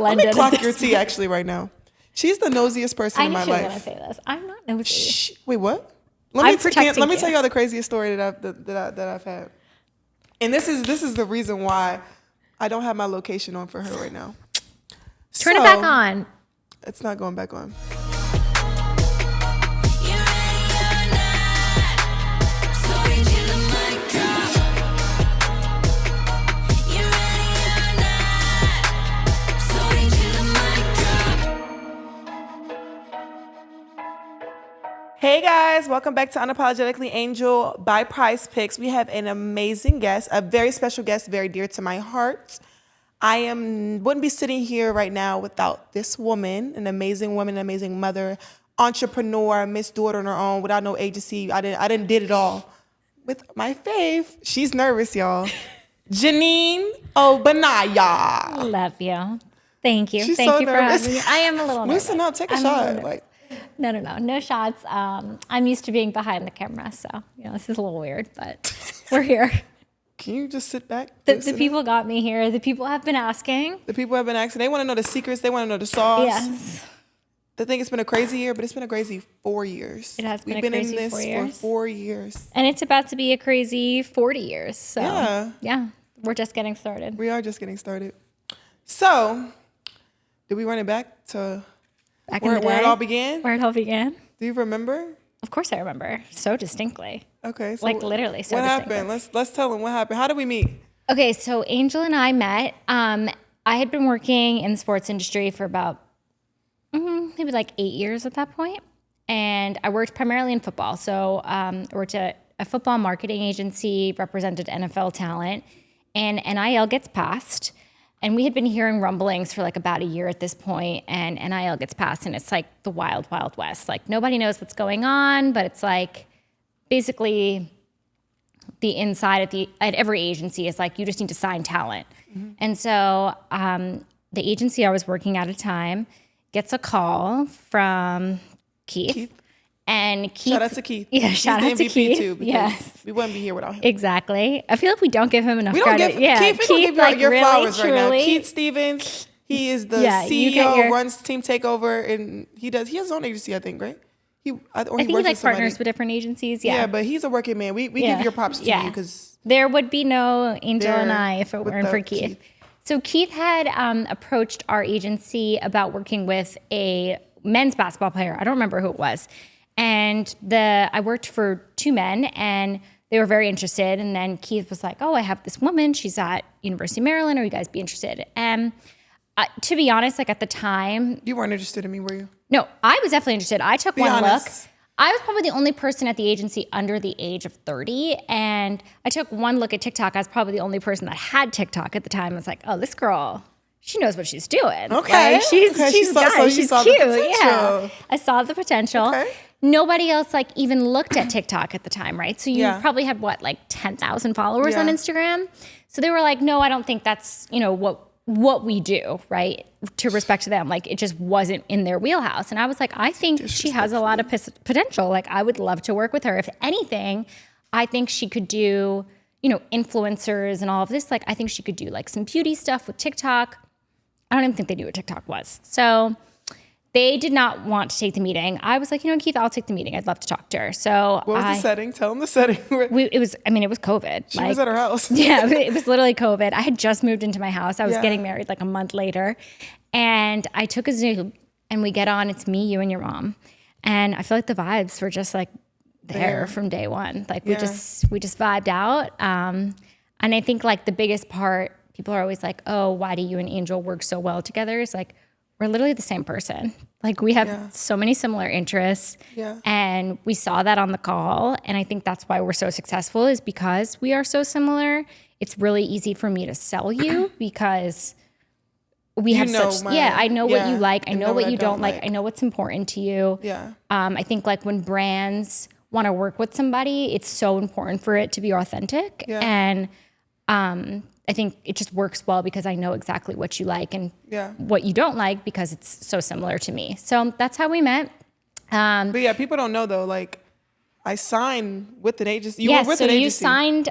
Let me clock your tea actually right now. She's the nosiest person in my life. I knew she was going to say this. I'm not nosy. Shh. Wait, what? Let me tell y'all the craziest story that I've had. And this is the reason why I don't have my location on for her right now. Turn it back on. It's not going back on. Hey guys, welcome back to Unapologetically Angel by Prizepicks. We have an amazing guest, a very special guest, very dear to my heart. I wouldn't be sitting here right now without this woman, an amazing woman, an amazing mother, entrepreneur, Miss Daughter on her own, without no agency. I didn't did it all. With my fave, she's nervous, y'all. Jeanine Obanaya. Love you. Thank you. She's Thank so you nervous. for having me. I am a little nervous. Listen up, take a shot. No shots. I'm used to being behind the camera, so this is a little weird, but we're here. Can you just sit back? The people got me here. The people have been asking. The people have been asking. They want to know the secrets. They want to know the sauce. Yes. They think it's been a crazy year, but it's been a crazy 4 years. It has been We've been crazy in this 4 years. for 4 years. And it's about to be a crazy 40 years. So yeah, we're just getting started. We are just getting started. So, did we run it back to where it all began? Where it all began? Do you remember? Of course I remember. So distinctly. Okay. So like literally so what distinctly. happened? Let's tell them what happened. How did we meet? Okay, so Angel and I met. I had been working in the sports industry for about maybe like 8 years at that point. And I worked primarily in football. So I worked at a football marketing agency, represented NFL talent, and NIL gets passed. And we had been hearing rumblings for like about a year at this point, and NIL gets passed, and it's like the wild, wild west. Like nobody knows what's going on, but it's like basically the inside at every agency is like you just need to sign talent. Mm-hmm. And so the agency I was working at time gets a call from Keith. And Keith, shout out to Keith. Yeah, shout out to Keith. Too, because we wouldn't be here without him. Exactly. I feel like we don't give him enough credit. Keith, we don't give your flowers right now. Keith Stevens, he is the CEO, runs Team Takeover, and he has his own agency, I think, right? I think he like partners with different agencies. Yeah, but he's a working man. We give your props to you because there would be no Angel and I if it weren't for Keith. So Keith had approached our agency about working with a men's basketball player. I don't remember who it was. And I worked for 2 men, and they were very interested. And then Keith was like, "Oh, I have this woman. She's at University of Maryland. Are you guys be interested?" And to be honest, like at the time, you weren't interested in me, were you? No, I was definitely interested. I took one look. Honest. I was probably the only person at the agency under the age of 30, and I took one look at TikTok. I was probably the only person that had TikTok at the time. I was like, "Oh, this girl, she knows what she's doing." Okay, right? She's cute. Yeah, I saw the potential. Okay. Nobody else like even looked at TikTok at the time, right? So you probably had like 10,000 followers on Instagram. So they were like, "No, I don't think that's what we do, right?" To respect to them, like it just wasn't in their wheelhouse. And I was like, I think she has a lot of potential. Like I would love to work with her. If anything, I think she could do, influencers and all of this. Like I think she could do like some beauty stuff with TikTok. I don't even think they knew what TikTok was. So they did not want to take the meeting. I was like, Keith, I'll take the meeting. I'd love to talk to her. So what was the setting? Tell them the setting. It was COVID. She was at her house. Yeah, it was literally COVID. I had just moved into my house. I was getting married like a month later. And I took a Zoom, and we get on. It's me, you, and your mom. And I feel like the vibes were just like there from day one. Like we just vibed out. And I think like the biggest part, people are always like, "Oh, why do you and Angel work so well together?" It's like, we're literally the same person. Like we have so many similar interests, and we saw that on the call. And I think that's why we're so successful, is because we are so similar. It's really easy for me to sell you because we have I know what you like. I know what you don't like. I know what's important to you. Yeah. I think like when brands want to work with somebody, it's so important for it to be authentic. Yeah. And I think it just works well because I know exactly what you like and what you don't like because it's so similar to me. So that's how we met. But people don't know though, like I signed with an agency. You were with an agency.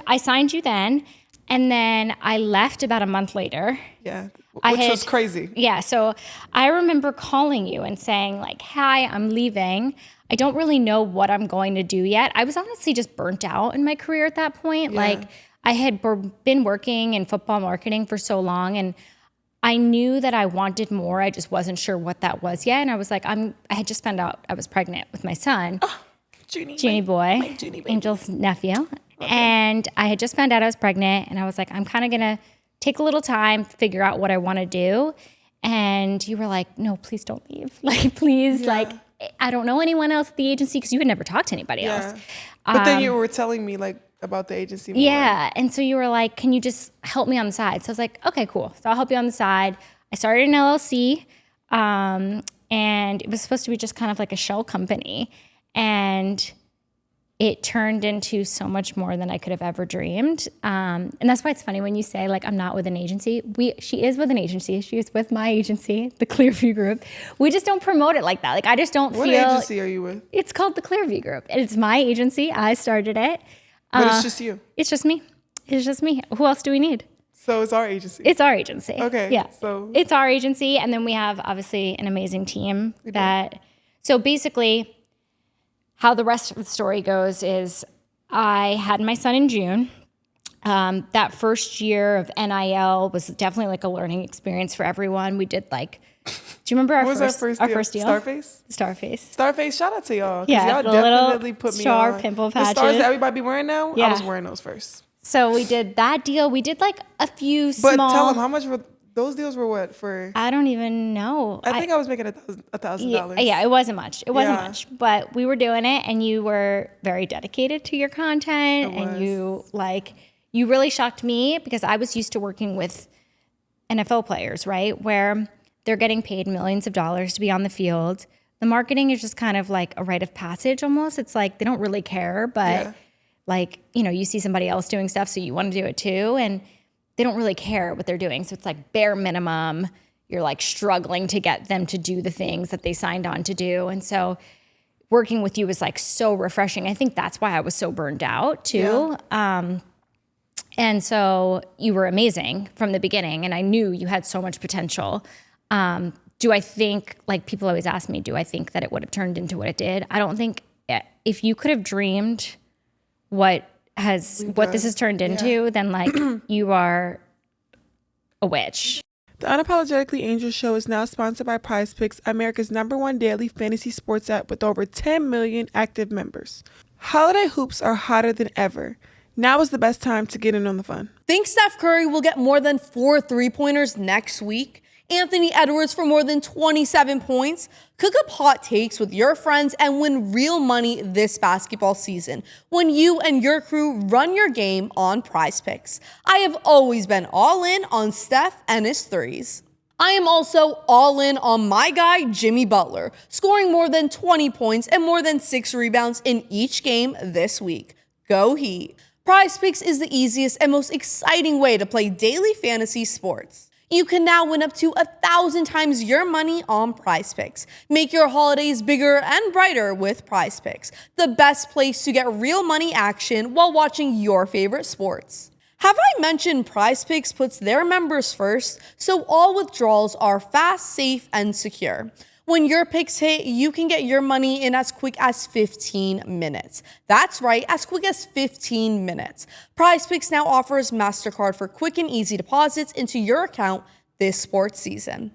I signed you then. And then I left about a month later. Yeah, which was crazy. Yeah, so I remember calling you and saying like, hi, I'm leaving. I don't really know what I'm going to do yet. I was honestly just burnt out in my career at that point. Yeah. Like I had been working in football marketing for so long, and I knew that I wanted more. I just wasn't sure what that was yet. And I was like, I had just found out I was pregnant with my son. Oh, Jeanine boy, Jeanine baby. Angel's nephew. Okay. And I had just found out I was pregnant, and I was like, I'm kind of going to take a little time, figure out what I want to do. And you were like, no, please don't leave. Like, please, like, I don't know anyone else at the agency, because you had never talked to anybody else. But then you were telling me like about the agency more. Yeah. And so you were like, can you just help me on the side? So I was like, okay, cool. So I'll help you on the side. I started an LLC, and it was supposed to be just kind of like a shell company. And it turned into so much more than I could have ever dreamed. And that's why it's funny when you say like, I'm not with an agency. She is with an agency. She is with my agency, the Clearview Group. We just don't promote it like that. Like I just don't feel. What agency are you with? It's called the Clearview Group. It's my agency. I started it. But it's just you. It's just me. It's just me. Who else do we need? So it's our agency. It's our agency. Okay. Yeah. So it's our agency. And then we have obviously an amazing team so basically how the rest of the story goes is I had my son in June. That first year of NIL was definitely like a learning experience for everyone. We did like, do you remember our first deal? Starface? Starface, shout out to y'all. Yeah, y'all definitely put me star on. pimple The patches. stars that everybody be wearing now, Yeah. I was wearing those first. So we did that deal. We did like a few But small. tell them how much were those deals were what for? I don't even know. I think I was making $1,000. Yeah, it wasn't much. It wasn't much, but we were doing it, and you were very dedicated to your content, and you really shocked me because I was used to working with NFL players, right, where they're getting paid millions of dollars to be on the field. The marketing is just kind of like a rite of passage almost. It's like they don't really care, but like, you know, you see somebody else doing stuff, so you want to do it too, and they don't really care what they're doing. So it's like bare minimum. You're like struggling to get them to do the things that they signed on to do. And so working with you was like so refreshing. I think that's why I was so burned out too. Yeah. And so you were amazing from the beginning, and I knew you had so much potential. Do I think, like people always ask me, do I think that it would have turned into what it did? I don't think, if you could have dreamed what this has turned into, then like you are a witch. The Unapologetically Angel Show is now sponsored by Prizepicks, America's #1 daily fantasy sports app with over 10 million active members. Holiday hoops are hotter than ever. Now is the best time to get in on the fun. Think Steph Curry will get more than 4 3-pointers next week? Anthony Edwards for more than 27 points? Cook up hot takes with your friends and win real money this basketball season when you and your crew run your game on Prizepicks. I have always been all in on Steph and his threes. I am also all in on my guy, Jimmy Butler, scoring more than 20 points and more than 6 rebounds in each game this week. Go Heat. Prizepicks is the easiest and most exciting way to play daily fantasy sports. You can now win up to 1,000 times your money on Prizepicks. Make your holidays bigger and brighter with Prizepicks, the best place to get real money action while watching your favorite sports. Have I mentioned Prizepicks puts their members first, so all withdrawals are fast, safe, and secure. When your picks hit, you can get your money in as quick as 15 minutes. That's right, as quick as 15 minutes. Prizepicks now offers MasterCard for quick and easy deposits into your account this sports season.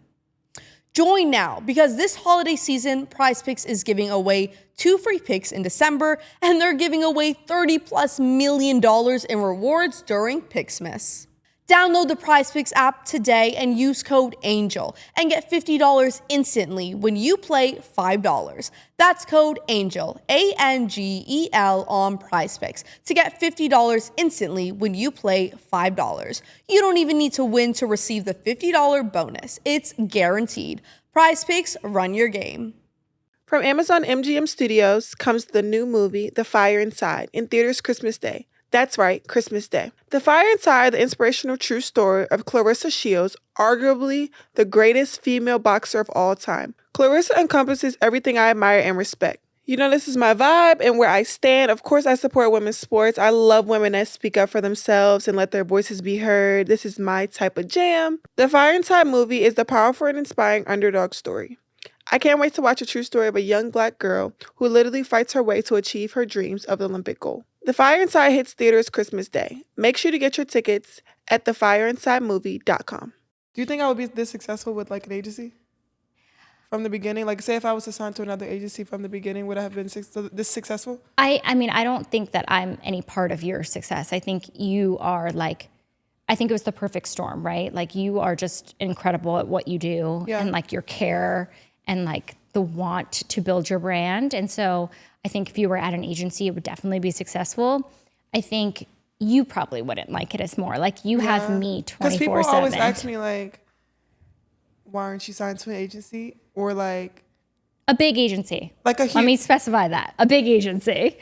Join now, because this holiday season, Prizepicks is giving away 2 free picks in December, and they're giving away $30+ million in rewards during Picksmas. Download the Prizepicks app today and use code ANGEL and get $50 instantly when you play $5. That's code ANGEL, ANGEL on Prizepicks to get $50 instantly when you play $5. You don't even need to win to receive the $50 bonus. It's guaranteed. Prizepicks, run your game. From Amazon MGM Studios comes the new movie, The Fire Inside, in theaters Christmas Day. That's right, Christmas Day. The Fire Inside, the inspirational true story of Clarissa Shields, arguably the greatest female boxer of all time. Clarissa encompasses everything I admire and respect. You know, this is my vibe and where I stand. Of course, I support women's sports. I love women that speak up for themselves and let their voices be heard. This is my type of jam. The Fire Inside movie is the powerful and inspiring underdog story. I can't wait to watch a true story of a young Black girl who literally fights her way to achieve her dreams of the Olympic gold. The Fire Inside hits theaters Christmas Day. Make sure to get your tickets at thefireinsidemovie.com. Do you think I would be this successful with like an agency? From the beginning? Like, say if I was assigned to another agency from the beginning, would I have been this successful? I mean, I don't think that I'm any part of your success. I think you are like, I think it was the perfect storm, right? Like, you are just incredible at what you do and like your care and like the want to build your brand. And so I think if you were at an agency, it would definitely be successful. I think you probably wouldn't like it as more. Like, you have me 24/7. Because people always ask me like, why aren't you signed to an agency? Or like a big agency. Like a huge, let me specify that. A big agency.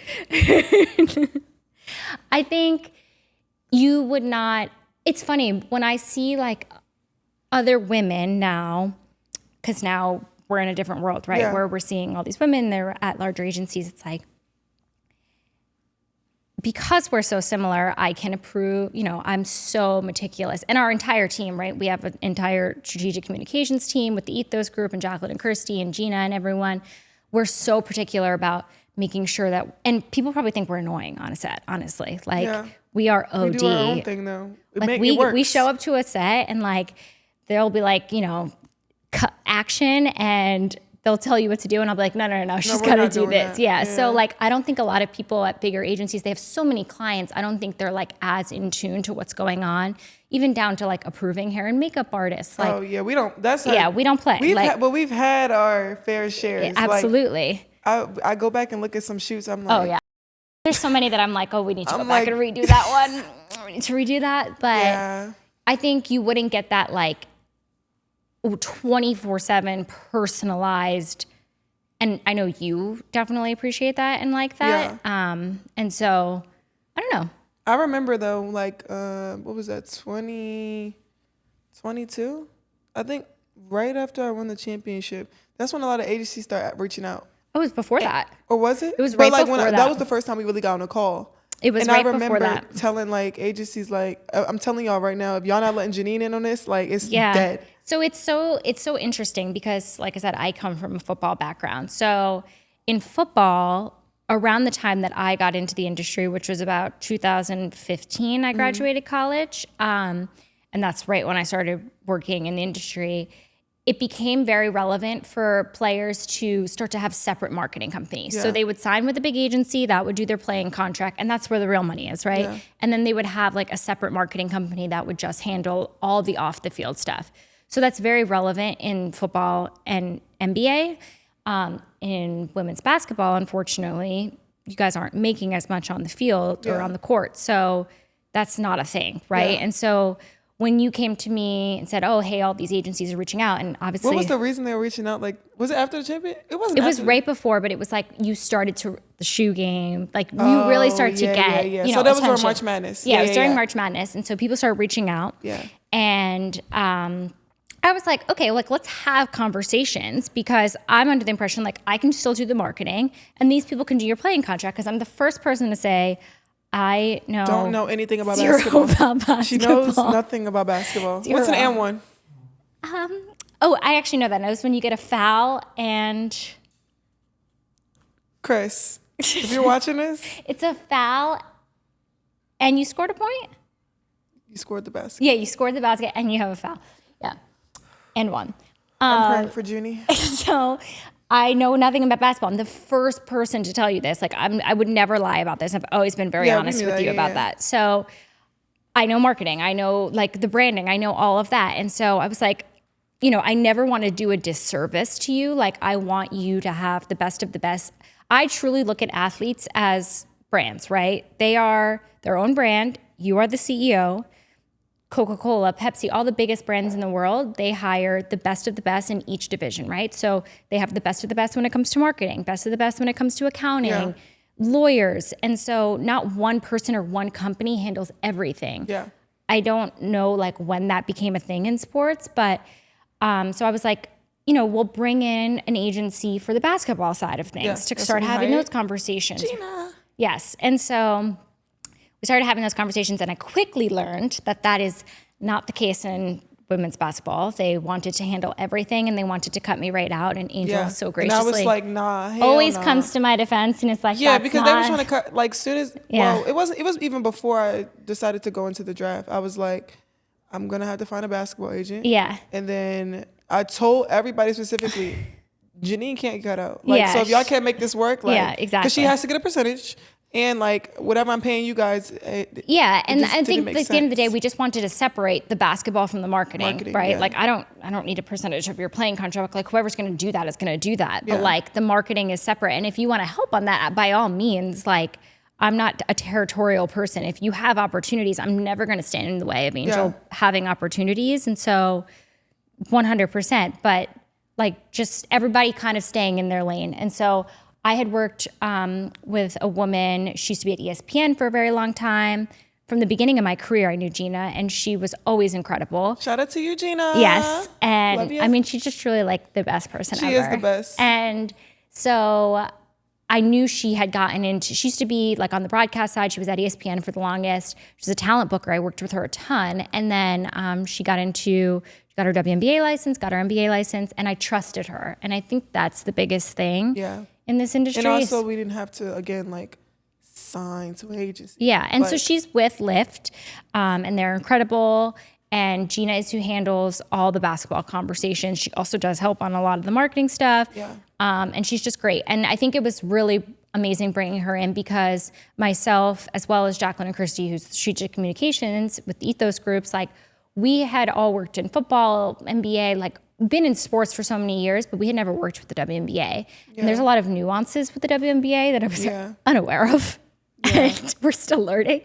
I think you would not. It's funny when I see like other women now, because now we're in a different world, right? Yeah. Where we're seeing all these women, they're at larger agencies. It's like, because we're so similar, I can approve, you know, I'm so meticulous. And our entire team, right? We have an entire strategic communications team with the Ethos group and Jacklyn and Kirsty and Gina and everyone. We're so particular about making sure that, and people probably think we're annoying on a set, honestly. Like, we are OD. We do our own thing though. Like, we show up to a set and like, there'll be like, you know, action and they'll tell you what to do and I'll be like, no, she's got to do this. Yeah. So like, I don't think a lot of people at bigger agencies, they have so many clients. I don't think they're like as in tune to what's going on, even down to like approving hair and makeup artists. Like, oh yeah, we don't, we don't play. But we've had our fair shares. Yeah, absolutely. Like, I go back and look at some shoots. I'm like, oh yeah. There's so many that I'm like, oh, we need to go back and redo that one. We need to redo that. But I think you wouldn't get that like 24/7 personalized, and I know you definitely appreciate that and like that. And so I don't know. I remember though, like what was that, 2022? I think right after I won the championship, that's when a lot of agencies start reaching out. Oh, it was before that. Or was it? It was right before that. That was the first time we really got on a call. It was right before that. And I remember telling like agencies, like, I'm telling y'all right now, if y'all not letting Jeanine in on this, like, it's dead. So it's so interesting because, like I said, I come from a football background. So in football, around the time that I got into the industry, which was about 2015, I graduated college. And that's right when I started working in the industry. It became very relevant for players to start to have separate marketing companies. So they would sign with a big agency that would do their playing contract, and that's where the real money is, right? Yeah. And then they would have like a separate marketing company that would just handle all the off the field stuff. So that's very relevant in football and NBA. In women's basketball, unfortunately, you guys aren't making as much on the field or on the court. So that's not a thing, right? And so when you came to me and said, oh, hey, all these agencies are reaching out, and obviously— What was the reason they were reaching out? Like, was it after the champion? It wasn't. It was right before, but it was like you started to the shoe game. Like, you really started to get, you know, so that was attention. during March Madness. Yeah, it was during March Madness. And so people started reaching out. Yeah. And I was like, okay, like, let's have conversations, because I'm under the impression, like, I can still do the marketing and these people can do your playing contract, because I'm the first person to say, I don't know anything about basketball. She knows nothing about basketball. What's an and one? Oh, I actually know that. It's when you get a foul and— Chris, if you're watching this— It's a foul and you scored a point? You scored the basket. Yeah, you scored the basket and you have a foul. Yeah. And won. I'm praying for Junie. So I know nothing about basketball. I'm the first person to tell you this. Like, I would never lie about this. I've always been very honest with you about that. So I know marketing. I know, like, the branding. I know all of that. And so I was like, you know, I never want to do a disservice to you. Like, I want you to have the best of the best. I truly look at athletes as brands, right? They are their own brand. You are the CEO. Coca-Cola, Pepsi, all the biggest brands in the world, they hire the best of the best in each division, right? So they have the best of the best when it comes to marketing, best of the best when it comes to accounting, lawyers. And so not one person or one company handles everything. Yeah. I don't know, like, when that became a thing in sports, but so I was like, we'll bring in an agency for the basketball side of things to start having those conversations. Gina. Yes. And so we started having those conversations, and I quickly learned that that is not the case in women's basketball. They wanted to handle everything, and they wanted to cut me right out. And Angel so graciously, and I was like, nah, always comes to my defense, and it's like, because they were trying to cut. Like soon as, well, it was even before I decided to go into the draft. I was like, I'm gonna have to find a basketball agent. Yeah. And then I told everybody specifically, Jeanine can't cut out. Like, so if y'all can't make this work, like, exactly, because she has to get a percentage. And like whatever I'm paying you guys, and I think at the end of the day, we just wanted to separate the basketball from the marketing, right? Like I don't need a percentage of your playing contract. Like whoever's going to do that is going to do that. But like the marketing is separate, and if you want to help on that, by all means, like I'm not a territorial person. If you have opportunities, I'm never going to stand in the way of Angel having opportunities, and so 100%. But like just everybody kind of staying in their lane, and so. I had worked with a woman, she used to be at ESPN for a very long time. From the beginning of my career, I knew Gina, and she was always incredible. Shout out to you, Gina. Yes, and I mean, she's just really like the best person ever. She is the best. And so I knew she had gotten into, she used to be like on the broadcast side, she was at ESPN for the longest. She's a talent booker, I worked with her a ton. And then she got her WNBA license, got her NBA license, and I trusted her. And I think that's the biggest thing. In this industry. And also we didn't have to, again, like sign to agency. Yeah, and so she's with Lyft, and they're incredible. And Gina is who handles all the basketball conversations. She also does help on a lot of the marketing stuff. And she's just great. And I think it was really amazing bringing her in because myself, as well as Jacklyn and Christy, who's strategic communications with Ethos Groups, like we had all worked in football, NBA, like been in sports for so many years, but we had never worked with the WNBA. And there's a lot of nuances with the WNBA that I was unaware of. And we're still learning.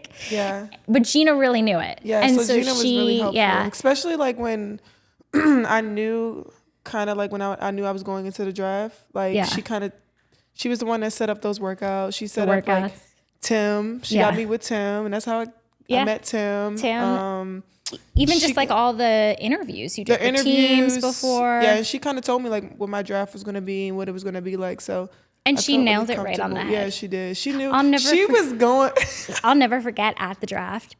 But Gina really knew it. And so Gina was really helpful. Especially like when I knew kind of like when I knew I was going into the draft, like she was the one that set up those workouts. She set up like Tim. She got me with Tim, and that's how I met Tim. Even just like all the interviews you did with teams before. Yeah, and she kind of told me like what my draft was going to be and what it was going to be like. So and she nailed it right on the head. Yeah, she did. She knew. Was going. I'll never forget at the draft.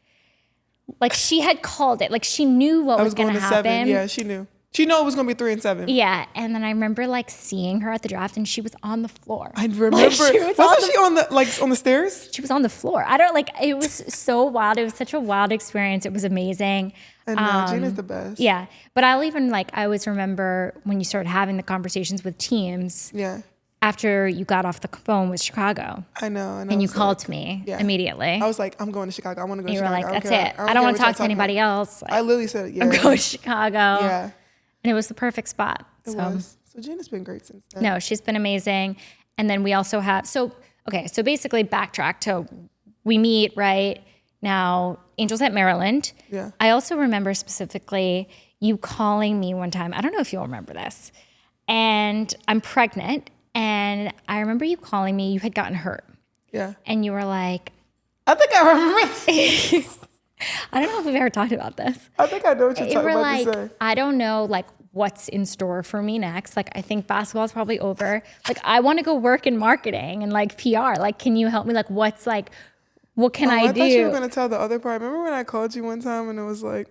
Like she had called it. Like she knew what was going to happen. 7. Yeah, she knew. She knew it was going to be 3 and 7. Yeah, and then I remember like seeing her at the draft, and she was on the floor. I remember. Like, wasn't she on the stairs? She was on the floor. I don't like. It was so wild. It was such a wild experience. It was amazing. And Gina's the best. Yeah, but I always remember when you started having the conversations with teams. Yeah. After you got off the phone with Chicago. I know. And you called me immediately. I was like, I'm going to Chicago. I want to go to Chicago. You were like, that's it. I don't want to talk to anybody else. Like, I literally said, I'm going to Chicago. Yeah. And it was the perfect spot. It was. So Gina's been great since then. No, she's been amazing. And then we also have, so basically backtrack to, we meet, right? Now, Angel's at Maryland. Yeah. I also remember specifically you calling me one time. I don't know if you'll remember this. And I'm pregnant. And I remember you calling me. You had gotten hurt. Yeah. And you were like, I think I remember. I don't know if we've ever talked about this. I think I know what you're talking about like, to say. I don't know, like, what's in store for me next. Like, I think basketball's probably over. Like, I want to go work in marketing and, like, PR. Like, can you help me? Like, what can I do? I thought you were going to tell the other part. Remember when I called you one time and it was like,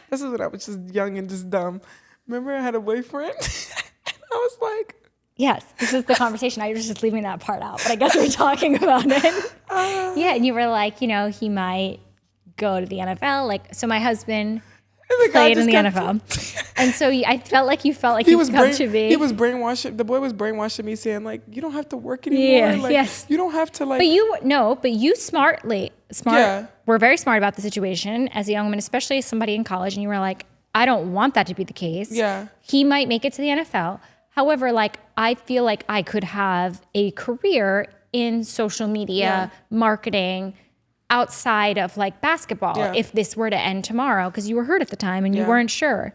this is when I was just young and just dumb. Remember I had a boyfriend? I was like... Yes, this is the conversation. I was just leaving that part out, but I guess we're talking about it. Yeah, and you were like, he might go to the NFL. Like, so my husband played in the NFL. And so I felt like you could come to me. He was brainwashing, the boy was brainwashing me saying like, you don't have to work anymore. Yeah, like, yes. You don't have to like. But you smart, we're very smart about the situation as a young woman, especially as somebody in college. And you were like, I don't want that to be the case. Yeah. He might make it to the NFL. However, like, I feel like I could have a career in social media, marketing, outside of like basketball if this were to end tomorrow, because you were hurt at the time and you weren't sure.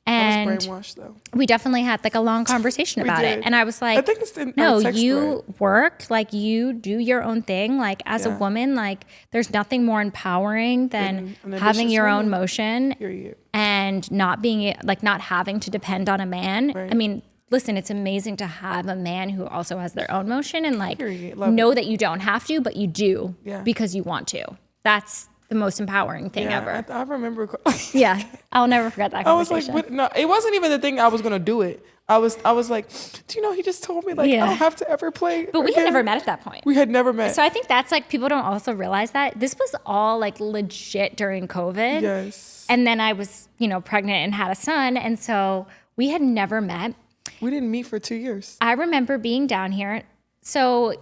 I And was brainwashed though. we definitely had like a long conversation about it. did. And I was like, I think it's in our no, text you thread. work, like you do your own thing. Like as a Yeah. woman, like there's nothing more empowering than an having ambitious your own woman. motion Period. and not being like not having to depend on a man. Right. I mean, listen, it's amazing to have a man who also has their own motion and like Period. Love know it. that you don't have to, but you do Yeah. because you want to. That's the most empowering thing ever. I remember. Yeah, I'll never forget that I was conversation. like, what? No, it wasn't even the thing I was gonna do it. I was like, do you know? He just told me like Yeah. I don't have to ever play. But we had again. never met at that point. We had never met. So I think that's like people don't also realize that this was all like legit during COVID. Yes. And then I was, pregnant and had a son. And so we had never met. We didn't meet for 2 years. I remember being down here. So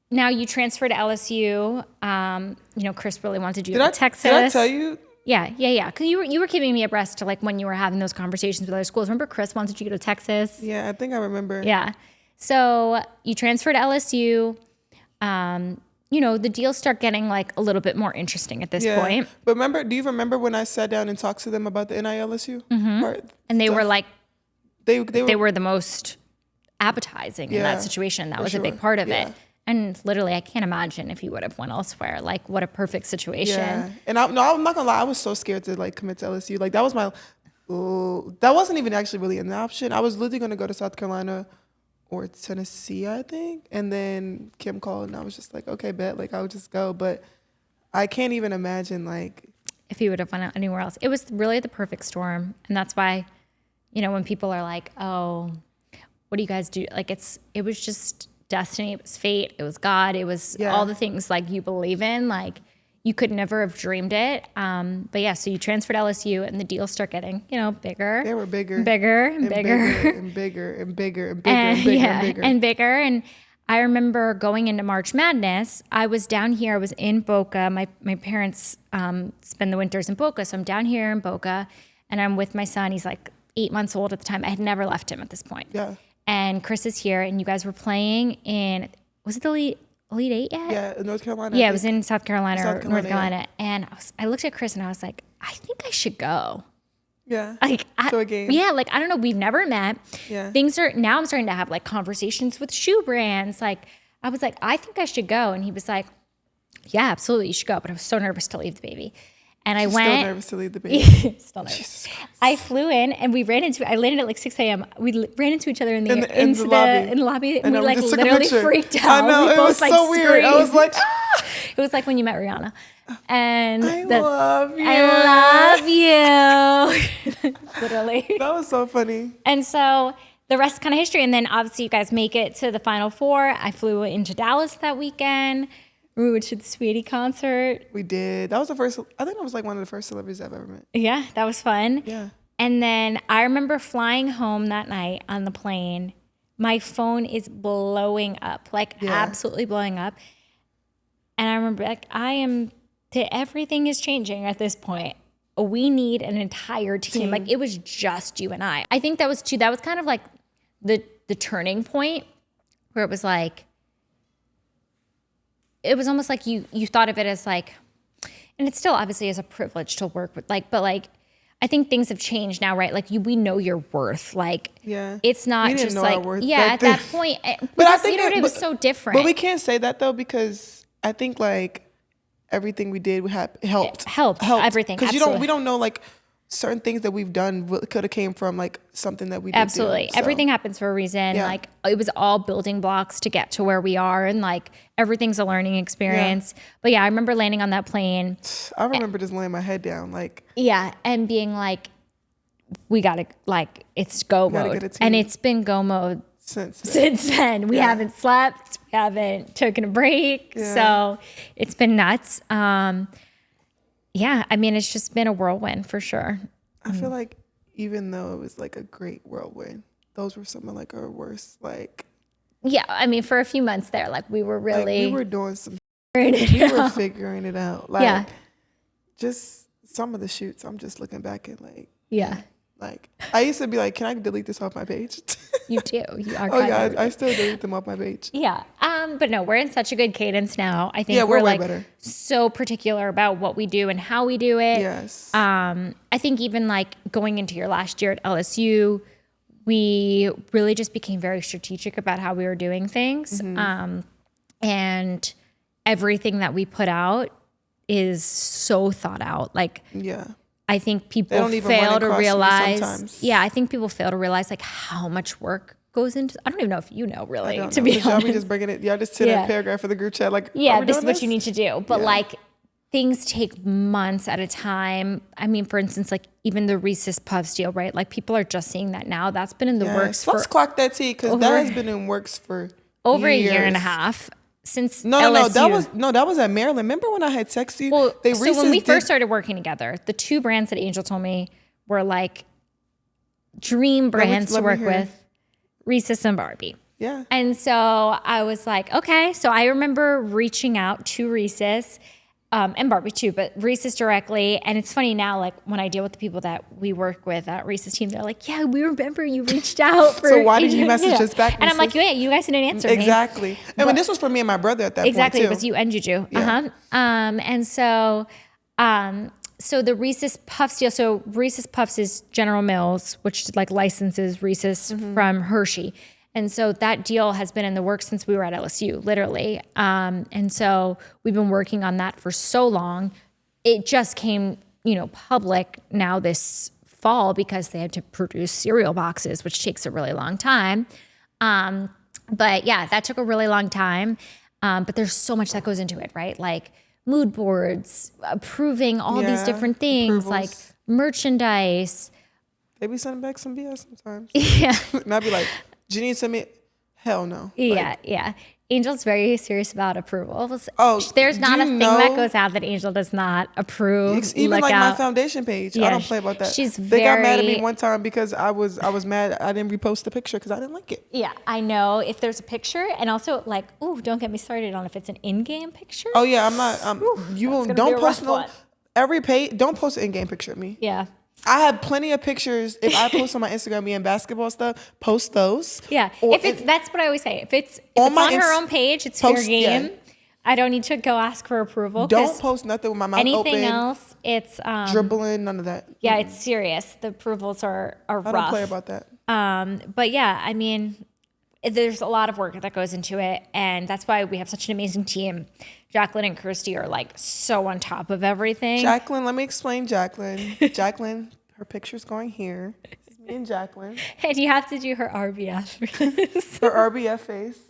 now you transferred to LSU. Chris really wanted to do it in Texas. Did I tell you? Yeah. Because you were keeping me abreast to like when you were having those conversations with other schools. Remember Chris wanted you to go to Texas? Yeah, I think I remember. Yeah. So you transfer to LSU. The deals start getting like a little bit more interesting at this point. But do you remember when I sat down and talked to them about the NIL LSU part? And they stuff? were like, they were the most appetizing in that situation. That was a big part of it. And literally, I can't imagine if you would have went elsewhere. Like, what a perfect situation. Yeah. And I'm not gonna lie, I was so scared to like commit to LSU. Like that was that wasn't even actually really an option. I was literally gonna go to South Carolina or Tennessee, I think. And then Kim called and I was just like, okay, bet, like I'll just go. But I can't even imagine like if you would have went out anywhere else. It was really the perfect storm. And that's why, when people are like, oh, what do you guys do? Like it was just destiny, it was fate, it was God, it was all the things like you believe in, like you could never have dreamed it. But yeah, so you transferred to LSU and the deals start getting, bigger. they were bigger. Bigger and bigger. And bigger and bigger and bigger and bigger and bigger. And bigger. And I remember going into March Madness, I was down here, I was in Boca. My parents spend the winters in Boca, so I'm down here in Boca and I'm with my son. He's like 8 months old at the time. I had never left him at this point. Yeah. And Chris is here, and you guys were playing in, was it the Elite Eight yet? Yeah, North Carolina. Yeah, it was in South Carolina South or North Carolina, Carolina. And I looked at Chris and I was like, I think I should go. Yeah. Like, to a game. Yeah, like, I don't know, we've never met. Yeah. Now I'm starting to have like conversations with shoe brands. Like, I was like, I think I should go. And he was like, yeah, absolutely, you should go. But I was so nervous to leave the baby. And I went. Still nervous to leave the baby. Still nervous. Jesus Christ. I flew in and we I landed at like 6 a.m. We ran into each other in the lobby. And we like literally freaked out. I know, we it both was like so weird. I was like, It was like when you met Rihanna. And I love you. I love you. Literally. That was so funny. And so the rest is kind of history. And then obviously you guys make it to the Final Four. I flew into Dallas that weekend. We went to the Sweetie concert. We did. That was the first, I think that was like one of the first celebrities I've ever met. Yeah, that was fun. Yeah. And then I remember flying home that night on the plane. My phone is blowing up, absolutely blowing up. And I remember everything is changing at this point. We need an entire team. Like it was just you and I. I think that was kind of like the turning point where it was like, it was almost like you thought of it as like, and it still obviously is a privilege to work with, but I think things have changed now, right? Like we know your worth. Like it's not just know like, our worth at that point, but I think it was so different. But we can't say that though, because I think like everything we did helped everything. Because we don't know like certain things that we've done could have came from like something that we did. Absolutely. So. Everything happens for a reason. Yeah. Like it was all building blocks to get to where we are, and like everything's a learning experience. Yeah. But yeah, I remember landing on that plane. I remember just laying my head down like. Yeah. And being like, we gotta, like, it's go mode. And it's been go mode since then. We haven't slept. We haven't taken a break. Yeah. So it's been nuts. Yeah, I mean, it's just been a whirlwind for sure. I feel like even though it was like a great whirlwind, those were some of like our worst, like. Yeah, I mean, for a few months there, like we were really. Like, we were doing some. We were figuring it out. Like, just some of the shoots, I'm just looking back at like. Yeah. Like, I used to be like, can I delete this off my page? You do. You are. Oh yeah, I still delete them off my page. Yeah. But no, we're in such a good cadence now. I think we're way like better. So particular about what we do and how we do it. Yes. I think even like going into your last year at LSU, we really just became very strategic about how we were doing things. And everything that we put out is so thought out. Like, yeah. I think people fail to realize. Yeah, I think people fail to realize like how much work goes into. I don't even know if you know really. To be honest, y'all be just breaking it. Y'all just send a paragraph for the group chat. Like, yeah, this is what you need to do. But like, things take months at a time. I mean, for instance, like even the Reese's Puffs deal, right? Like people are just seeing that now. That's been in the works. Let's clock that T because that has been in works for over years. a year and a half. Since no, LSU. that was at Maryland. Remember when I had texted you? Well, so when we first started working together, the two brands that Angel told me were like dream brands to work with, Reese's and Barbie. Yeah. And so I was like, okay. So I remember reaching out to Reese's and Barbie too, but Reese's directly. And it's funny now, like when I deal with the people that we work with at Reese's team, they're like, yeah, we remember you reached out for. So why did you message us back? And I'm like, yeah, you guys didn't answer me. Exactly. And when this was for me and my brother at that point too. Exactly, it was you and Juju. Yeah. And so the Reese's Puffs deal. So Reese's Puffs is General Mills, which like licenses Reese's from Hershey. And so that deal has been in the works since we were at LSU, literally. And so we've been working on that for so long. It just came, public now this fall because they had to produce cereal boxes, which takes a really long time. But yeah, that took a really long time. But there's so much that goes into it, right? Like mood boards, approving all these different things, like merchandise. They be sending back some BS sometimes. Yeah. And I'd be like, Jeanine sent me, hell no. Yeah. Angel's very serious about approvals. Oh, there's not a thing that goes out that Angel does not approve. Even like my foundation page, I don't play about that. They got mad at me one time because I was mad. I didn't repost the picture because I didn't like it. Yeah, I know if there's a picture, and also like, ooh, don't get me started on if it's an in-game picture. Oh yeah, I'm not. You won't. Don't post every page. Don't post an in-game picture of me. Yeah. I have plenty of pictures. If I post on my Instagram, me and basketball stuff, post those. Yeah. That's what I always say. If it's on her own page, it's fair game. Yeah. I don't need to go ask for approval. Don't post nothing with my mouth open. Anything else, it's dribbling, none of that. Yeah, it's serious. The approvals are rough. I don't play about that. But yeah, I mean, there's a lot of work that goes into it, and that's why we have such an amazing team. Jacklyn and Kirsty are like so on top of everything. Jacklyn, let me explain Jacklyn. Jacklyn, her picture's going here. This is me and Jacklyn. And you have to do her RBF. Her RBF face.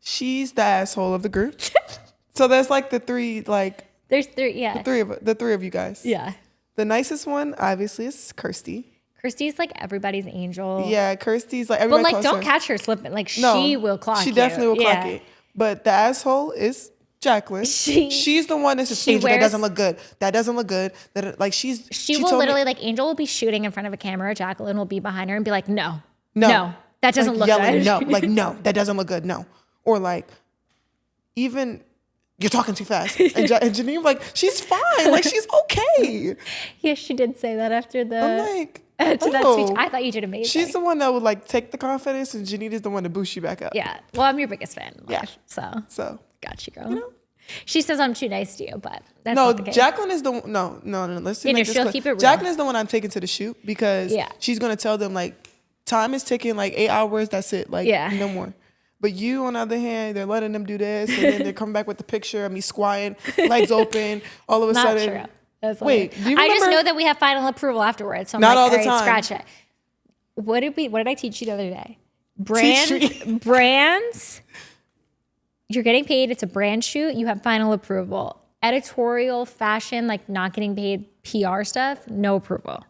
She's the asshole of the group. So there's like the three, like. There's three, yeah. The three of you guys. Yeah. The nicest one, obviously, is Kirsty. Kirsty's like everybody's angel. Yeah, Kirsty's like everybody. But like, don't catch her slipping. Like, she will clock you. She definitely will clock it. But the asshole is Jacklyn. She's the one that says, Angel, that doesn't look good. That doesn't look good. That like she will literally like Angel will be shooting in front of a camera. Jacklyn will be behind her and be like, no, that doesn't look yelling, good. No, that doesn't look good. No, or like even. You're talking too fast. And Jeanine, like, she's fine. Like, she's okay. Yeah, she did say that after the. I'm like, that speech. I thought you did amazing. She's the one that would, like, take the confidence, and Jeanine is the one to boost you back up. Yeah. Well, I'm your biggest fan in life, So. Got you, girl. She says I'm too nice to you, but that's not the case. Jacklyn is the one. No. Let's see. She'll keep it real. Jacklyn is the one I'm taking to the shoot because she's going to tell them, like, time is ticking, like, 8 hours, that's it. Like, no more. But you, on the other hand, they're letting them do this, and then they come back with the picture of me squatting, legs open, all of a sudden. Not true. Wait, do you remember? I just know that we have final approval afterwards, so I'm not like, all the time. Scratch it. What did I teach you the other day? Brands. You're getting paid. It's a brand shoot. You have final approval. Editorial, fashion, like not getting paid, PR stuff, no approval.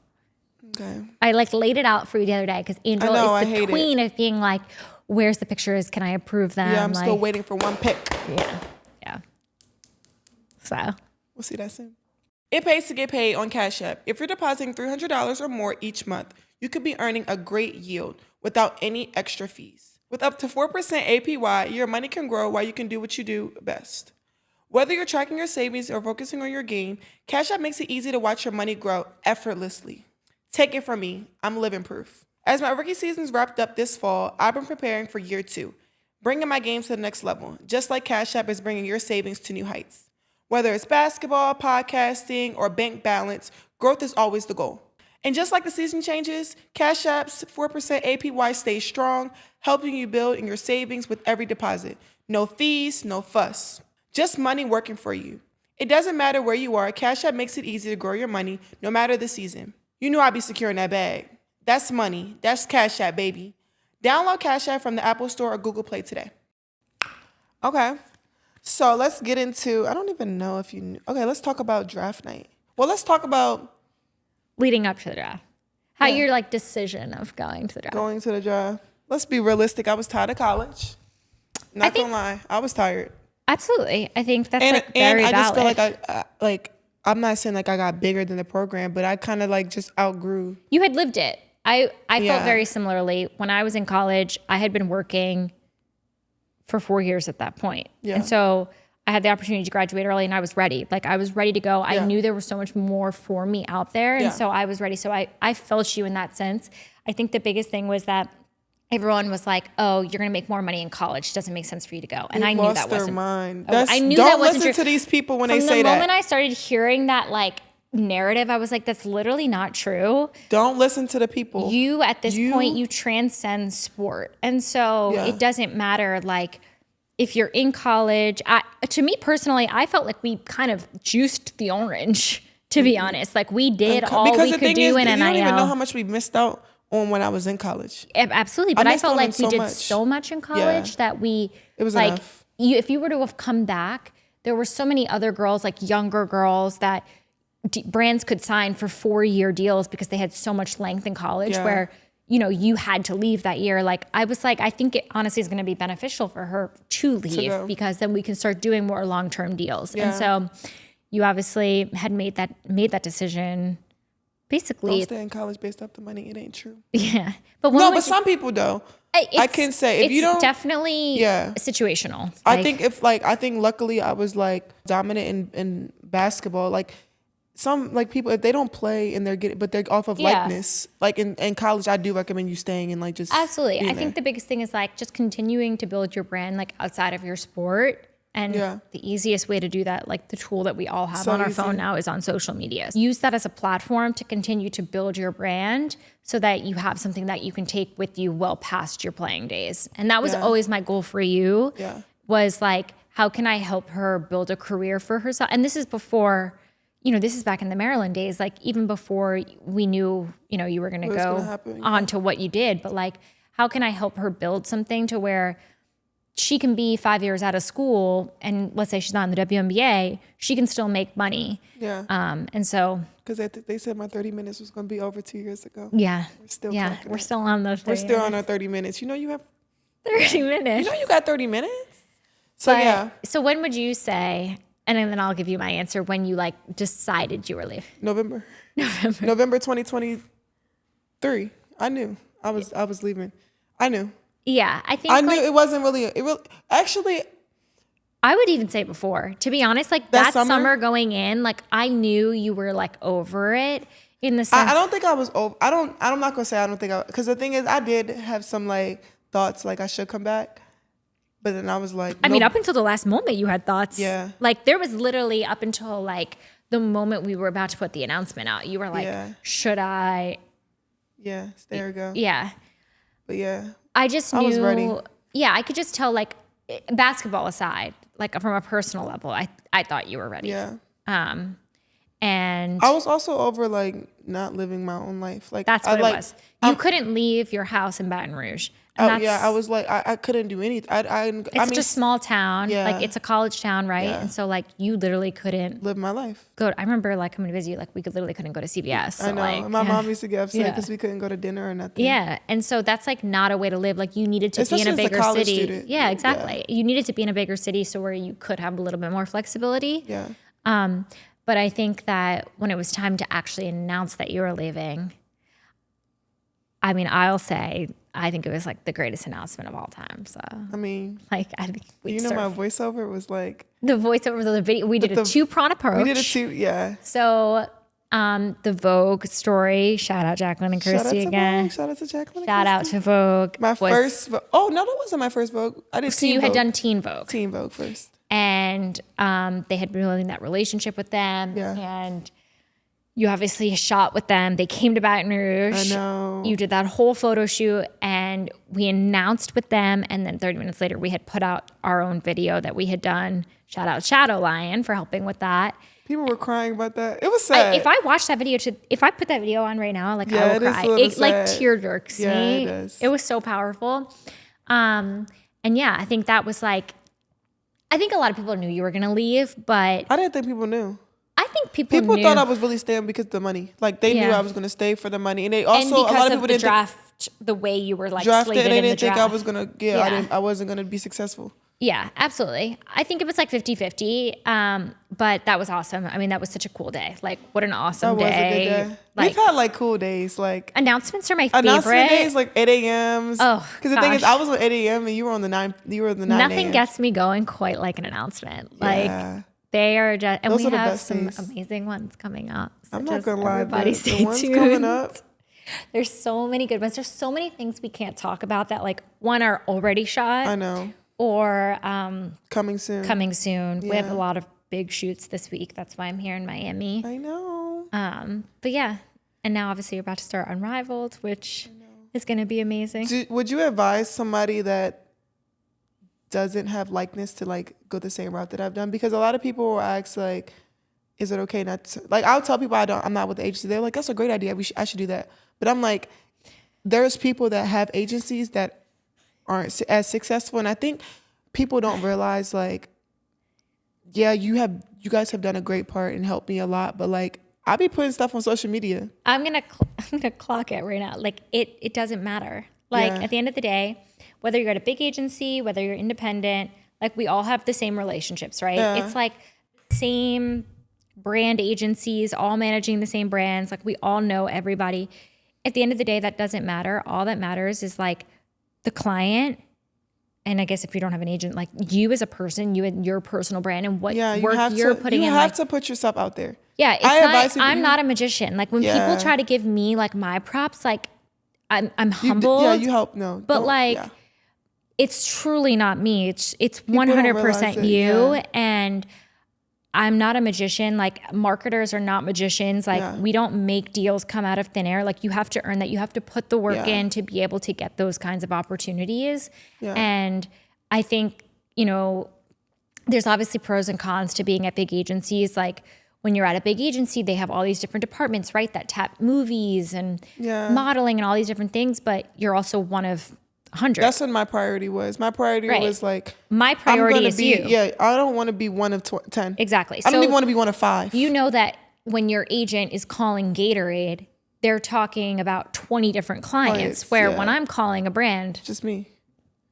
Okay. I like laid it out for you the other day because Angel is the queen of being like, where's the pictures? Can I approve them? Yeah, I'm still waiting for one pic. Yeah. So. We'll see that soon. It pays to get paid on Cash App. If you're depositing $300 or more each month, you could be earning a great yield without any extra fees. With up to 4% APY, your money can grow while you can do what you do best. Whether you're tracking your savings or focusing on your game, Cash App makes it easy to watch your money grow effortlessly. Take it from me, I'm living proof. As my rookie season's wrapped up this fall, I've been preparing for year 2, bringing my game to the next level, just like Cash App is bringing your savings to new heights. Whether it's basketball, podcasting, or bank balance, growth is always the goal. And just like the season changes, Cash App's 4% APY stays strong, helping you build in your savings with every deposit. No fees, no fuss. Just money working for you. It doesn't matter where you are, Cash App makes it easy to grow your money no matter the season. You know I'll be securing that bag. That's money. That's Cash App, baby. Download Cash App from the Apple Store or Google Play today. Okay. So let's get into, I don't even know if you knew. Okay, let's talk about draft night. Well, let's talk about leading up to the draft. How your like decision of going to the draft. Going to the draft. Let's be realistic. I was tired of college. Not gonna lie. I was tired. Absolutely. I think that's very valid. And I just feel like I'm not saying like I got bigger than the program, but I kind of like just outgrew. You had lived it. I felt very similarly. When I was in college, I had been working for 4 years at that point. Yeah. And so I had the opportunity to graduate early and I was ready. Like I was ready to go. I knew there was so much more for me out there. And so I was ready. So I felt you in that sense. I think the biggest thing was that everyone was like, oh, you're going to make more money in college. It doesn't make sense for you to go. And I knew that wasn't. Mind. I knew that wasn't true. Don't listen to these people when they say that. From the moment I started hearing that like narrative, I was like, that's literally not true. Don't listen to the people. You, at this point, you transcend sport. And so it doesn't matter like if you're in college. To me personally, I felt like we kind of juiced the orange, to be honest. Like we did all we could do in NIL. You don't even know how much we missed out on when I was in college. Absolutely. But I felt like we did so much in college that it was like, enough. If you were to have come back, there were so many other girls, like younger girls that brands could sign for 4-year deals because they had so much length in college where, you know, you had to leave that year. Like I was like, I think it honestly is going to be beneficial for her to leave because then we can start doing more long-term deals. Yeah. And so you obviously had made that decision. Basically, don't stay in college based off the money. It ain't true. Yeah, but some people though. I can say if you don't, definitely situational. I think luckily I was like dominant in basketball. Like some like people, if they don't play and they're off of likeness. Like in college, I do recommend you staying and like just absolutely. I think the biggest thing is like just continuing to build your brand like outside of your sport. And the easiest way to do that, like the tool that we all have on our phone now, is on social media. Use that as a platform to continue to build your brand so that you have something that you can take with you well past your playing days. And that was always my goal for you, was like, how can I help her build a career for herself? And this is before, this is back in the Maryland days, like even before we knew, you were going to go on to what you did. But like, how can I help her build something to where she can be 5 years out of school and let's say she's not in the WNBA, she can still make money. Yeah. And so. Because they said my 30 minutes was going to be over 2 years ago. Yeah. We're still on those 30 We're still on our 30 minutes. You have 30 minutes. You got 30 minutes? So So when would you say, and then I'll give you my answer, when you like decided you were leaving? November 2023. I knew I was leaving. I knew. Yeah, I think I knew it wasn't really. Actually. I would even say before, to be honest, like that summer going in, like I knew you were like over it in the sense. I don't think I was over. I'm not gonna say I don't think because the thing is, I did have some like thoughts like I should come back, but then I was like, I mean, up until the last moment, you had thoughts. Yeah. Like there was literally up until like the moment we were about to put the announcement out, you were like, should I? Yeah, stay or go. Yeah. But yeah. I just knew, I was ready. Yeah, I could just tell, like, basketball aside, like from a personal level, I thought you were ready. Yeah. And I was also over like not living my own life. Like that's what it was. You couldn't leave your house in Baton Rouge. I was like, I couldn't do anything. It's just a small town. Yeah. Like it's a college town, right? Yeah. And so like you literally couldn't live my life. I remember like coming to visit you, like we literally couldn't go to CVS. So I know. Like, my mom used to get upset because we couldn't go to dinner or nothing. Yeah. And so that's like not a way to live. Like you needed to be in a bigger city. Student. Yeah, exactly. Yeah. You needed to be in a bigger city so where you could have a little bit more flexibility. Yeah. But I think that when it was time to actually announce that you were leaving, I mean, I'll say, I think it was like the greatest announcement of all time. So, I mean, like, I think my voiceover was like the voiceover of the video. We did a 2-prong approach. We did a 2, yeah. So The Vogue story. Shout out Jacklyn and Shout out Kirsty to again. Vogue. Shout out to Jacklyn. and Shout out Kirsty. to Vogue. My first. Oh no, that wasn't my first Vogue. I did. So Teen you had Vogue. done Teen Vogue. Teen Vogue first. And they had been building that relationship with them. Yeah. And you obviously shot with them. They came to Baton Rouge. I know. You did that whole photo shoot, and we announced with them. And then 30 minutes later, we had put out our own video that we had done. Shout out Shadow Lion for helping with that. People were crying about that. It was sad. If I watch that video, if I put that video on right now, like I will cry. It like tear jerks me. It does. It was so powerful. And yeah, I think that was like, I think a lot of people knew you were gonna leave, but I didn't think people knew. I think people knew. thought I was really staying because of the money. Like they knew I was gonna stay for the money, and they also and a lot because of of people the didn't draft, the way you were like drafted, slated and they in the didn't think draft. I was gonna. I wasn't gonna be successful. Yeah, absolutely. I think it was like 50-50. But that was awesome. I mean, that was such a cool day. Like, what an awesome That was day. a good day. Like, We've had like cool days. Like announcements are my favorite. announcement days, like 8 a.m.s. Oh, because the thing is, I was on 8 a.m. and you were on the 9. You were the 9. Nothing gets me going quite like an announcement. Like Yeah. they are just, and Those we are the have best some days. amazing ones coming up. So I'm not just gonna lie, everybody the stay ones tuned. coming up. There's so many good ones. There's so many things we can't talk about that like one are already shot. I know. Or Coming soon. coming soon. We have Yeah. a lot of big shoots this week. That's why I'm here in Miami. I know. But yeah, and now obviously you're about to start Unrivaled, which is going to be amazing. Would you advise somebody that doesn't have likeness to like go the same route that I've done? Because a lot of people will ask like, is it okay not to, like I'll tell people I'm not with the agency. They're like, that's a great idea. I should do that. But I'm like, there's people that have agencies that aren't as successful, and I think people don't realize like, yeah, you guys have done a great part and helped me a lot, but like I be putting stuff on social media. I'm gonna clock it right now. Like it doesn't matter. Like at the end of the day, whether you're at a big agency, whether you're independent, like we all have the same relationships, right? Yeah. It's like same brand agencies, all managing the same brands. Like we all know everybody. At the end of the day, that doesn't matter. All that matters is like the client. And I guess if you don't have an agent, like you as a person, you and your personal brand and what work you're putting in. You have to put yourself out there. Yeah, I'm not a magician. Like when people try to give me like my props, like I'm humbled. You help. No, but like it's truly not me. It's 100% you. And I'm not a magician. Like marketers are not magicians. Like we don't make deals come out of thin air. Like you have to earn that. You have to put the work in to be able to get those kinds of opportunities. Yeah. And I think, there's obviously pros and cons to being at big agencies. Like when you're at a big agency, they have all these different departments, right? That tap movies and modeling and all these different things, but you're also one of 100. That's what my priority was. My priority was like, my priority is you. Yeah, I don't want to be one of 10. Exactly. I don't even want to be one of 5. You know that when your agent is calling Gatorade, they're talking about 20 different clients. Where when I'm calling a brand, just me.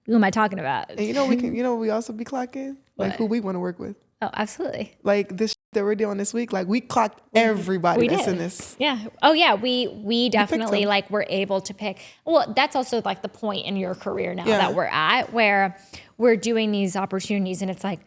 Who am I talking about? And we also be clocking like who we want to work with. Oh, absolutely. Like this that we're doing this week, like we clocked everybody that's in this. Yeah. Oh yeah. We definitely like were able to pick. Well, that's also like the point in your career now that we're at where we're doing these opportunities and it's like,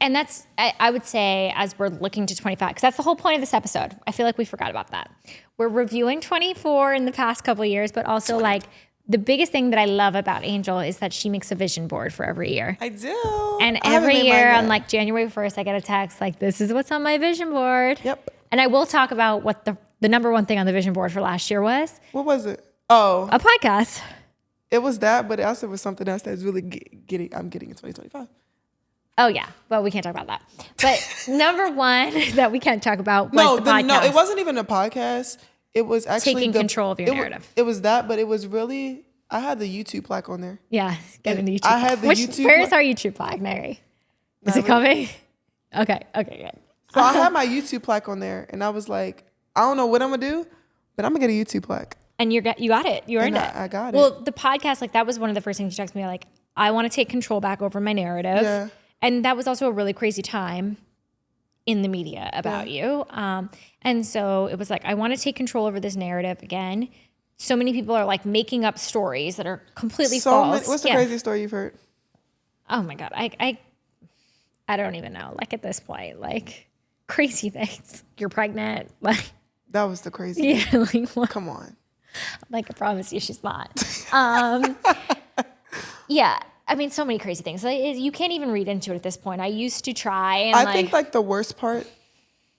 and that's, I would say as we're looking to 25, because that's the whole point of this episode. I feel like we forgot about that. We're reviewing 24 in the past couple of years, but also like the biggest thing that I love about Angel is that she makes a vision board for every year. I do. And every year on like January 1st, I get a text like, this is what's on my vision board. Yep. And I will talk about what the number one thing on the vision board for last year was. What was it? Oh. A podcast. It was that, but it also was something else that's really I'm getting in 2025. Oh, yeah. But we can't talk about that. But number one that we can't talk about was the podcast. No, it wasn't even a podcast. It was actually taking control of your narrative. It was that, but it was really, I had the YouTube plaque on there. Yeah, getting the YouTube I had the YouTube Where's our YouTube plaque, Mary? Is it coming? Okay, good. So I had my YouTube plaque on there, and I was like, I don't know what I'm going to do, but I'm going to get a YouTube plaque. And you got it. You earned it. I got it. Well, the podcast, like that was one of the first things you texted me, like, I want to take control back over my narrative. Yeah. And that was also a really crazy time in the media about you. And so it was like, I want to take control over this narrative again. So many people are like making up stories that are completely false. What's the craziest story you've heard? Oh my God. I don't even know. Like at this point, like crazy things. You're pregnant. Like, That was the crazy. yeah, like what? Come on. Like, I promise you she's not. Yeah. I mean, so many crazy things. Like, you can't even read into it at this point. I used to try. And I think like the worst part,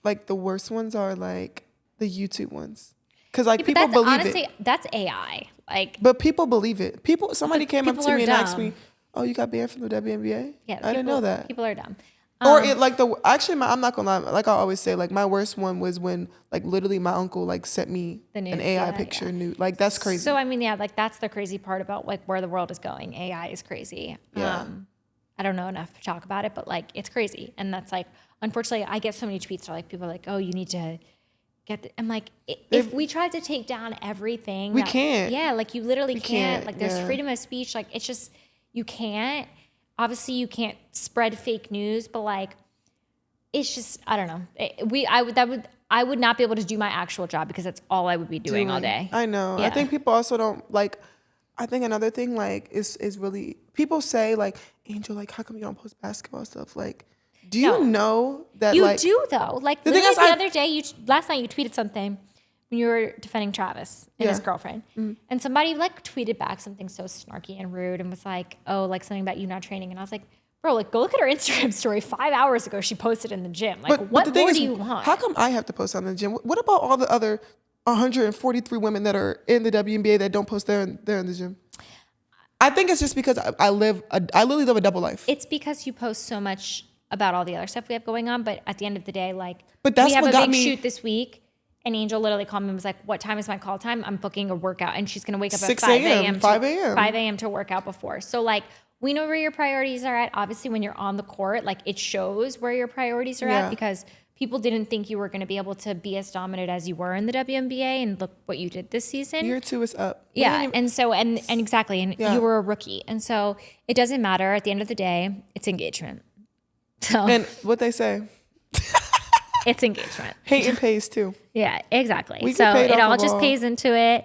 like the worst ones are like the YouTube ones. Because like people believe honestly, it. that's AI. Like, But people believe it. Somebody came up people to are me and asked dumb. me, "Oh, you got banned from the WNBA?" yeah, I didn't know that. People are dumb. Or it like I'm not gonna lie. Like I always say, like my worst one was when like literally my uncle like sent me an AI picture. Nude. Like that's crazy. So I mean, yeah, like that's the crazy part about like where the world is going. AI is crazy. Yeah. I don't know enough to talk about it, but like it's crazy, and that's like unfortunately I get so many tweets that are like people are like, oh, you need to get. I'm like, if we tried to take down everything, we can't. Yeah, like you literally can't. Like there's yeah. freedom of speech. Like it's just you can't. Obviously, you can't spread fake news, but like. It's just I don't know. I would not be able to do my actual job because that's all I would be doing all day. I know. Yeah. I think people also don't like. I think another thing like is really people say like Angel, like how come you don't post basketball stuff? Like, do you know that you like do though? Like the other day, last night you tweeted something when you were defending Travis and his girlfriend, and somebody like tweeted back something so snarky and rude and was like, oh, like something about you not training, and I was like. Bro, like go look at her Instagram story 5 hours ago. She posted in the gym. Like, what more do you want? How come I have to post on the gym? What about all the other 143 women that are in the WNBA that don't post there in the gym? I think it's just because I literally live a double life. It's because you post so much about all the other stuff we have going on, but at the end of the day, like but that's we have what a got big me, shoot this week, and Angel literally called me and was like, "What time is my call time? I'm booking a workout," and she's gonna wake up at 6 5 a.m. 5 a.m. to work out before. So like. We know where your priorities are at. Obviously, when you're on the court, like it shows where your priorities are at because people didn't think you were going to be able to be as dominant as you were in the WNBA, and look what you did this season. Year 2 is up. Yeah, and so and exactly, and you were a rookie, and so it doesn't matter. At the end of the day, it's engagement. So and what they say, it's engagement. Hating pays too. Yeah, exactly. We so it all just pays into it.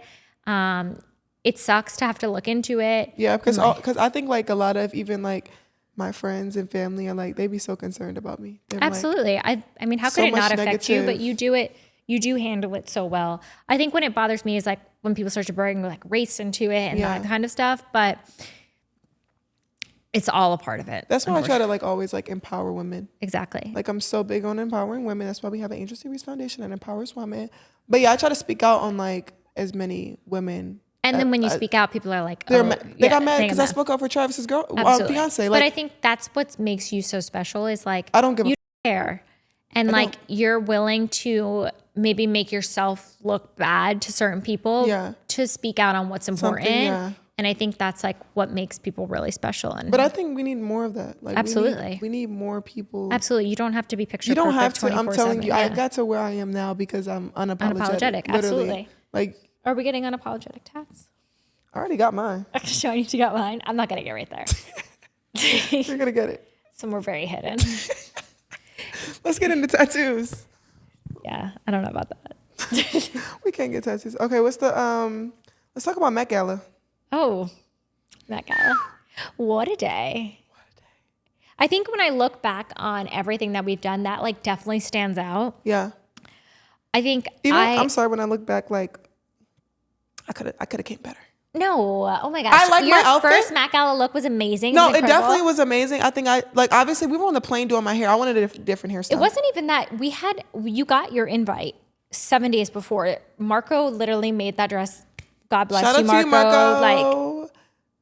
It sucks to have to look into it. Yeah, because I think like a lot of even like my friends and family are like they be so concerned about me. They're absolutely. Like, I mean, how could it not affect you? But you do it. You do handle it so well. I think when it bothers me is like when people start to bring like race into it and that kind of stuff. But it's all a part of it. That's why I try to like always like empower women. Exactly. Like I'm so big on empowering women. That's why we have an Angel Series Foundation that empowers women. But yeah, I try to speak out on like as many women. And then when you speak out, people are like, they got mad because I spoke up for Travis's fiance. Like, but I think that's what makes you so special is like, I don't give you don't care. And like, you're willing to maybe make yourself look bad to certain people to speak out on what's important. And I think that's like what makes people really special. And but I think we need more of that. Like absolutely. We need more people. Absolutely. You don't have to be picture perfect. You don't have to. I'm telling you, yeah. I got to where I am now because I'm unapologetic. Absolutely. Like, are we getting unapologetic tats? I already got mine. Actually, I need to get mine. I'm not going to get right there. You're going to get it. Some were very hidden. Let's get into tattoos. Yeah, I don't know about that. We can't get tattoos. Okay, what's the let's talk about Met Gala. Oh, Met Gala. What a day. I think when I look back on everything that we've done, that like definitely stands out. Yeah. I think I'm sorry, when I look back, like I could have came better. No. Oh my gosh. I like my outfit. Your first Met Gala look was amazing. No, it definitely was amazing. I think obviously we were on the plane doing my hair. I wanted a different hairstyle. It wasn't even that. You got your invite 7 days before. Marco literally made that dress. God bless you, Marco. Like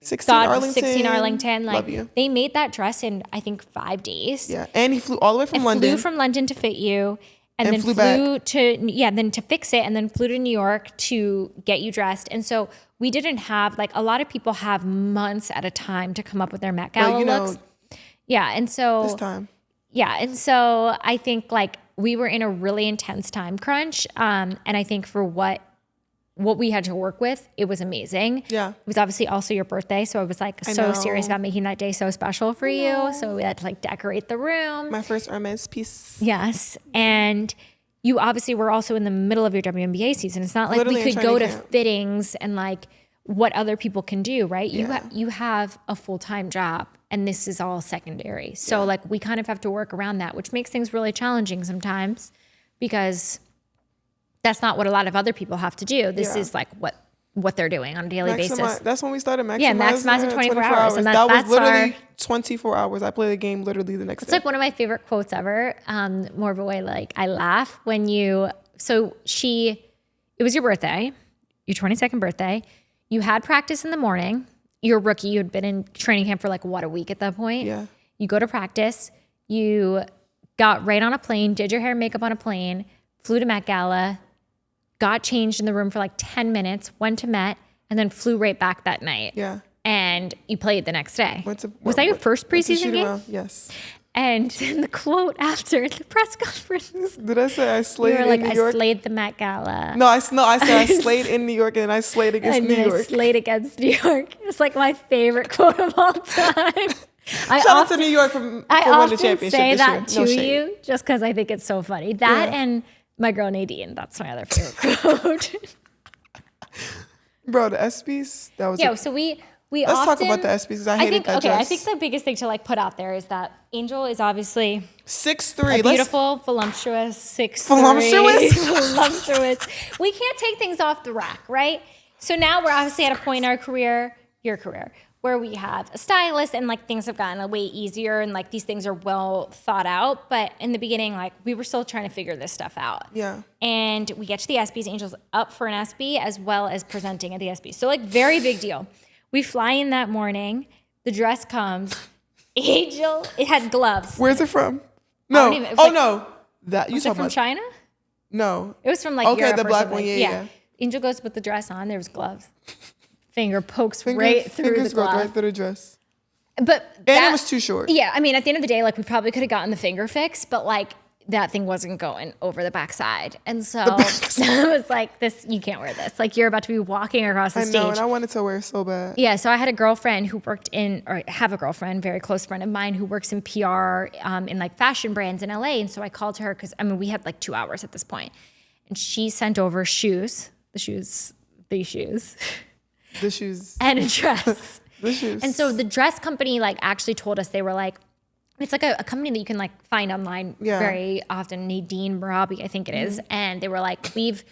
16 Arlington. Like love you. They made that dress in I think 5 days. Yeah. And he flew all the way from London. Flew from London to fit you. And then then to fix it, and then flew to New York to get you dressed. And so we didn't have like a lot of people have months at a time to come up with their Met Gala looks. Yeah, and so this time. Yeah, and so I think like we were in a really intense time crunch, and I think for what we had to work with, it was amazing. Yeah. It was obviously also your birthday, so I was like so serious about making that day so special for you. So we had to like decorate the room. My first Hermes piece. Yes. And you obviously were also in the middle of your WNBA season. It's not like literally we could go to fittings and like what other people can do, right? Yeah. You have a full-time job and this is all secondary. So like we kind of have to work around that, which makes things really challenging sometimes because that's not what a lot of other people have to do. This is like what they're doing on a daily basis. That's when we started maximizing. Yeah, maximizing 24 hours. And that was that's literally 24 hours. I played the game literally the next day. It's like one of my favorite quotes ever. More of a way like I laugh when it was your birthday, your 22nd birthday. You had practice in the morning. You're a rookie. You had been in training camp for like, a week at that point? Yeah. You go to practice. You got right on a plane, did your hair and makeup on a plane, flew to Met Gala, got changed in the room for like 10 minutes, went to Met, and then flew right back that night. Yeah. And you played the next day. Was that your first went to preseason game? Around? Yes. And the quote after the press conference. Did I say I slayed in New York? I slayed the Met Gala. No, I said I slayed in New York and I slayed against New York. I slayed against New York. It's like my favorite quote of all time. Shout out to New York for winning the championship say this that year. to you just because I think it's so funny. That and my girl Nadine. That's my other favorite quote. Bro, the ESPYs. That was. So we let's talk about the ESPYs because I hated that dress. I think the biggest thing to like put out there is that Angel is obviously 6'3", beautiful, voluptuous, 6'3". Voluptuous. We can't take things off the rack, right? So now we're obviously at a point in our career, your career, where we have a stylist and like things have gotten way easier and like these things are well thought out. But in the beginning, like we were still trying to figure this stuff out. Yeah. And we get to the ESPYs, Angel's up for an ESPY as well as presenting at the ESPYs. So like very big deal. We fly in that morning. The dress comes. Angel, it had gloves. Where's it from? No. No. That you was it from China? No. It was from like Europe the black one. Yeah. Angel goes to put the dress on. There was gloves. Finger pokes right through the glove. Right through the dress. But it was too short. Yeah, I mean, at the end of the day, like we probably could have gotten the finger fix, but like that thing wasn't going over the backside. And so I was like, this, you can't wear this. Like you're about to be walking across the stage. I know, and I wanted to wear it so bad. Yeah, so I had a girlfriend who have a girlfriend, very close friend of mine who works in PR in like fashion brands in LA. And so I called her because, I mean, we had like 2 hours at this point. And she sent over these shoes. And a dress. The shoes. And so the dress company like actually told us, they were like, it's like a company that you can like find online very often, Nadine Marabi, I think it is. And they were like, we've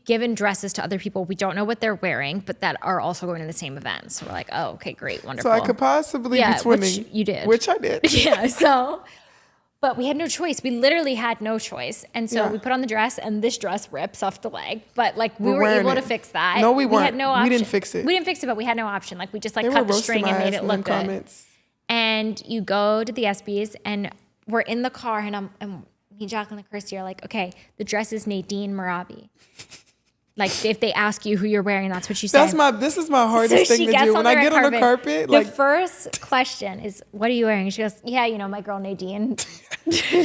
given dresses to other people. We don't know what they're wearing, but that are also going to the same events. So we're like, oh, okay, great, wonderful. So I could possibly be twinning. Which you did. Which I did. Yeah, so, but we had no choice. We literally had no choice. And so we put on the dress and this dress rips off the leg. But like we were able to fix that. No, we weren't. We had no option. We didn't fix it. We didn't fix it, but we had no option. Like we just like cut the string and made it look good. Comments. And you go to the ESPYs and we're in the car and me and Jacklyn and Kirsty are like, okay, the dress is Nadine Marabi. Like if they ask you who you're wearing, that's what you say. This is my hardest thing to do. When I get on the carpet, the first question is, what are you wearing? She goes, yeah, you know, my girl Nadine. I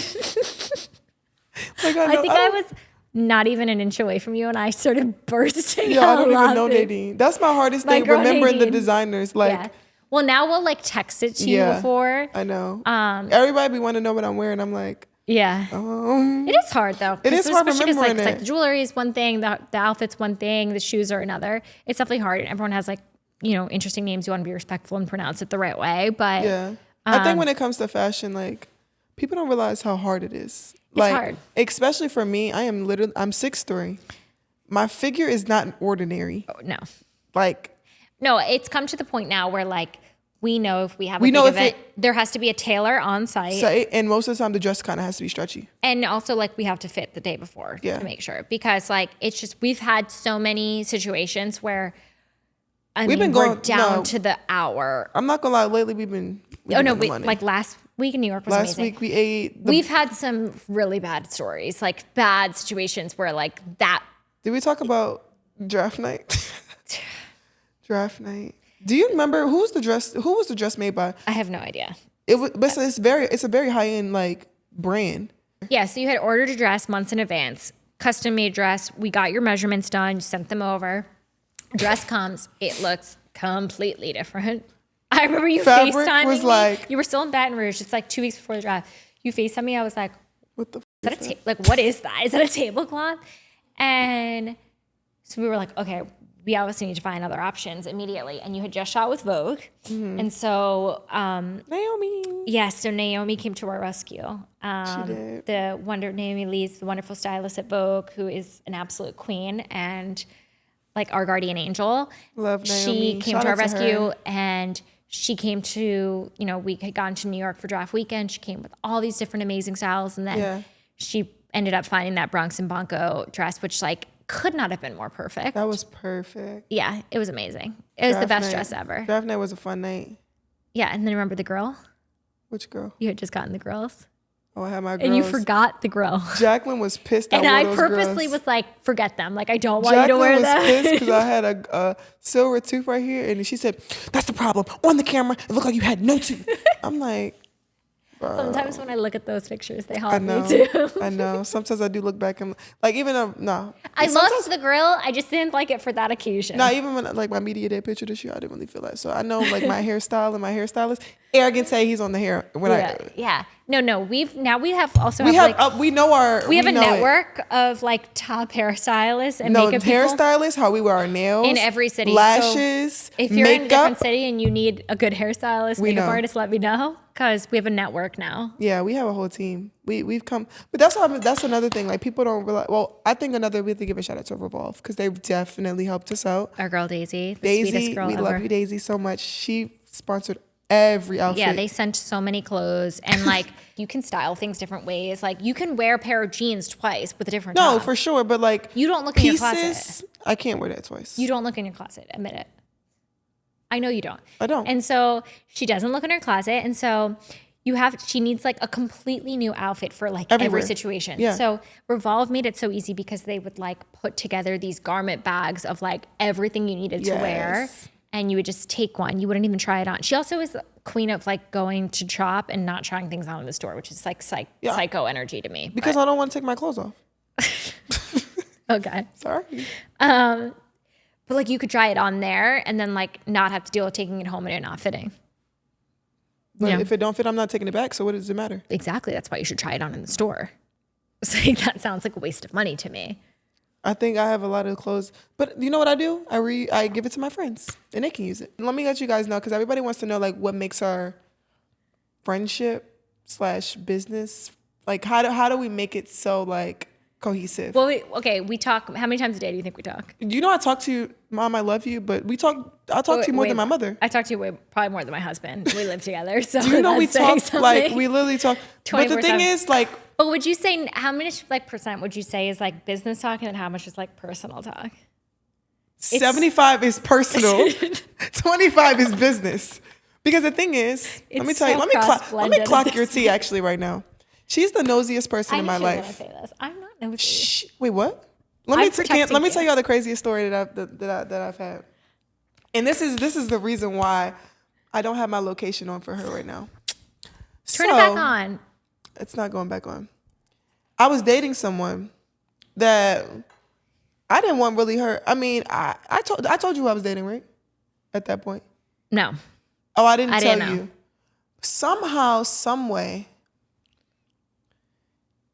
think I was not even an inch away from you and I started bursting out. I don't even know Nadine. That's my hardest thing, remembering the designers. Like, well, now we'll like text it to you before. I know. Everybody want to know what I'm wearing. I'm like, it is hard though. It is hard remembering it. Like the jewelry is one thing, the outfit's one thing, the shoes are another. It's definitely hard. Everyone has like, you know, interesting names. You want to be respectful and pronounce it the right way. But I think when it comes to fashion, like people don't realize how hard it is. It's hard. Especially for me, I'm 6'3". My figure is not ordinary. Oh, no. No, it's come to the point now where like we know if we have a big event, there has to be a tailor on site. And most of the time the dress kind of has to be stretchy. And also like we have to fit the day before to make sure. Because like it's just, we've had so many situations where we're down to the hour. I'm not gonna lie, lately we've been like last week in New York was amazing. Last week we ate. We've had some really bad stories, like bad situations where like that. Did we talk about draft night? Draft night. Do you remember who was the dress made by? I have no idea. It was, but it's a very high end like brand. Yeah, so you had ordered a dress months in advance, custom made dress. We got your measurements done, sent them over. Dress comes, it looks completely different. I remember you FaceTiming me. Like, you were still in Baton Rouge. It's like 2 weeks before the draft. You FaceTimed me. I was like, "What the? Is that what is that? Is that a tablecloth?" And so we were like, "Okay, we obviously need to find other options immediately. And you had just shot with Vogue. And so, Naomi. yes, so Naomi came to our rescue. She did. Naomi Lee's the wonderful stylist at Vogue, who is an absolute queen and like our guardian angel. Love Naomi. She came Shout to our out to rescue her. and she came to, we had gone to New York for draft weekend. She came with all these different amazing styles. And then she ended up finding that Bronx and Bonko dress, which like could not have been more perfect. That was perfect. Yeah, it was amazing. It was the best dress ever. Draft night was a fun night. Yeah, and then remember the girl? Which girl? You had just gotten the girls. Oh, I had my girls. And you forgot the grill. Jacklyn was pissed. And I those purposely girls. was like, forget them. Like, I don't want you to wear Jacklyn them. was pissed because I had a silver tooth right here. And she said, that's the problem. On the camera, it looked like you had no tooth. I'm like, bro. Sometimes when I look at those pictures, they I haunt know. me too. I know. Sometimes I do look back and like even no. I loved the grill. I just didn't like it for that occasion. No, even when like my media day picture this year, I didn't really feel that. So I know like my hairstyle and my hairstylist. Eric can say he's on the hair when yeah. No. We have also we have have we know our we have a know network of like top hairstylists and no makeup people hairstylists, how we wear our nails in every city. lashes. So if you're in a makeup. different city and you need a good hairstylist, makeup know. artist, let me know because we have a network now. Yeah, we have a whole team. We've come, but that's another thing. Like people don't realize. Well, I think we have to give a shout out to Revolve because they've definitely helped us out. Our girl Daisy, the sweetest girl we ever. love you, Daisy, so much. She sponsored every outfit. Yeah, they sent so many clothes and like you can style things different ways. Like you can wear a pair of jeans twice with a different top. No, for sure. But like You don't look pieces, in your closet. I can't wear that twice. You don't look in your closet. Admit it. I know you don't. I don't. And so she doesn't look in her closet. And so she needs like a completely new outfit for like Everywhere. every situation. Yeah. So Revolve made it so easy because they would like put together these garment bags of like everything you needed to wear. Yes. And you would just take one. You wouldn't even try it on. She also is the queen of like going to shop and not trying things on in the store, which is like psycho energy to me. Because I don't want to take my clothes off. Okay. Sorry. But like you could try it on there and then like not have to deal with taking it home and it not fitting. But Yeah. if it don't fit, I'm not taking it back. So what does it matter? Exactly. That's why you should try it on in the store. So like, that sounds like a waste of money to me. I think I have a lot of clothes, but you know what I do? I give it to my friends and they can use it. Let me let you guys know because everybody wants to know like what makes our friendship / business like how do we make it so like cohesive? Well, we talk. How many times a day do you think we talk? You know I talk to you, Mom, I love you, but I talk to you more than my mother. I talk to you probably more than my husband. We live together, so Do you know we that's saying talk like something. we literally talk. But the thing 24/7. is like. But would you say how much like percent would you say is like business talk and then how much is like personal talk? 75 is personal, 25 is business. Because the thing is, let me tell you, let me clock your tea actually right now. She's the nosiest person in my life. I say this. I'm not nosy. Shh, wait, what? Let me tell you all the craziest story that I've had. And this is the reason why I don't have my location on for her right now. Turn it back on. It's not going back on. I was dating someone that I didn't want really her. I mean, I told you who I was dating, right? At that point. No. Oh, I didn't tell know. you. Somehow, some way,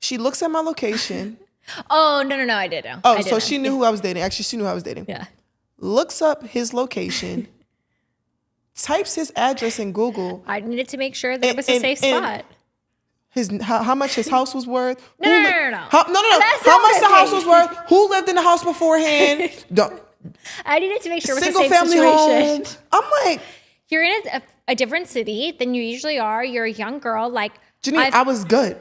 she looks at my location. Oh, no, I did know. Oh, I did so know. she knew who I was dating. Actually, she knew who I was dating. Yeah. Looks up his location, types his address in Google. I needed to make sure that it was a safe spot. How much his house was worth. No. How much the house was worth. Who lived in the house beforehand. I needed to make sure it was a Single safe family situation. home. I'm like. You're in a different city than you usually are. You're a young girl. Like, Jeanine, I was good.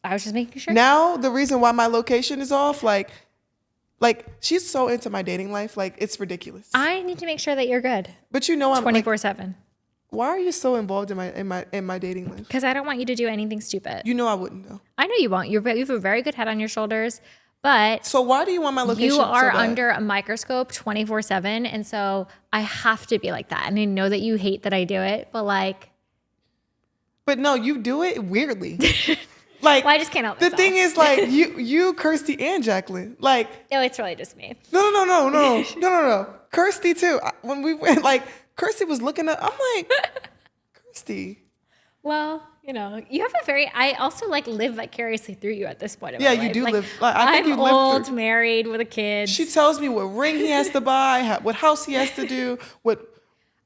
I was just making sure. Now, the reason why my location is off, like she's so into my dating life, like it's ridiculous. I need to make sure that you're good. But you know I'm 24/7. Why are you so involved in my dating life? Because I don't want you to do anything stupid. You know I wouldn't though. I know you won't. You have a very good head on your shoulders, but So why do you want my location? you are so bad? under a microscope 24/7, and so I have to be like that. And I know that you hate that I do it, but like. But no, you do it weirdly. Like, well, I just can't help myself. The thing is, like, you, Kirsty, and Jacklyn, like. No, it's really just me. No. Kirsty too. When we went, like, Kirsty was looking at. I'm like, Kirsty. Well, you know, you have a I also like live vicariously through you at this point in Yeah, my you life. do Like, live. Like, I think I'm you live old, through. married with a kid. She tells me what ring he has to buy, what house he has to do, what.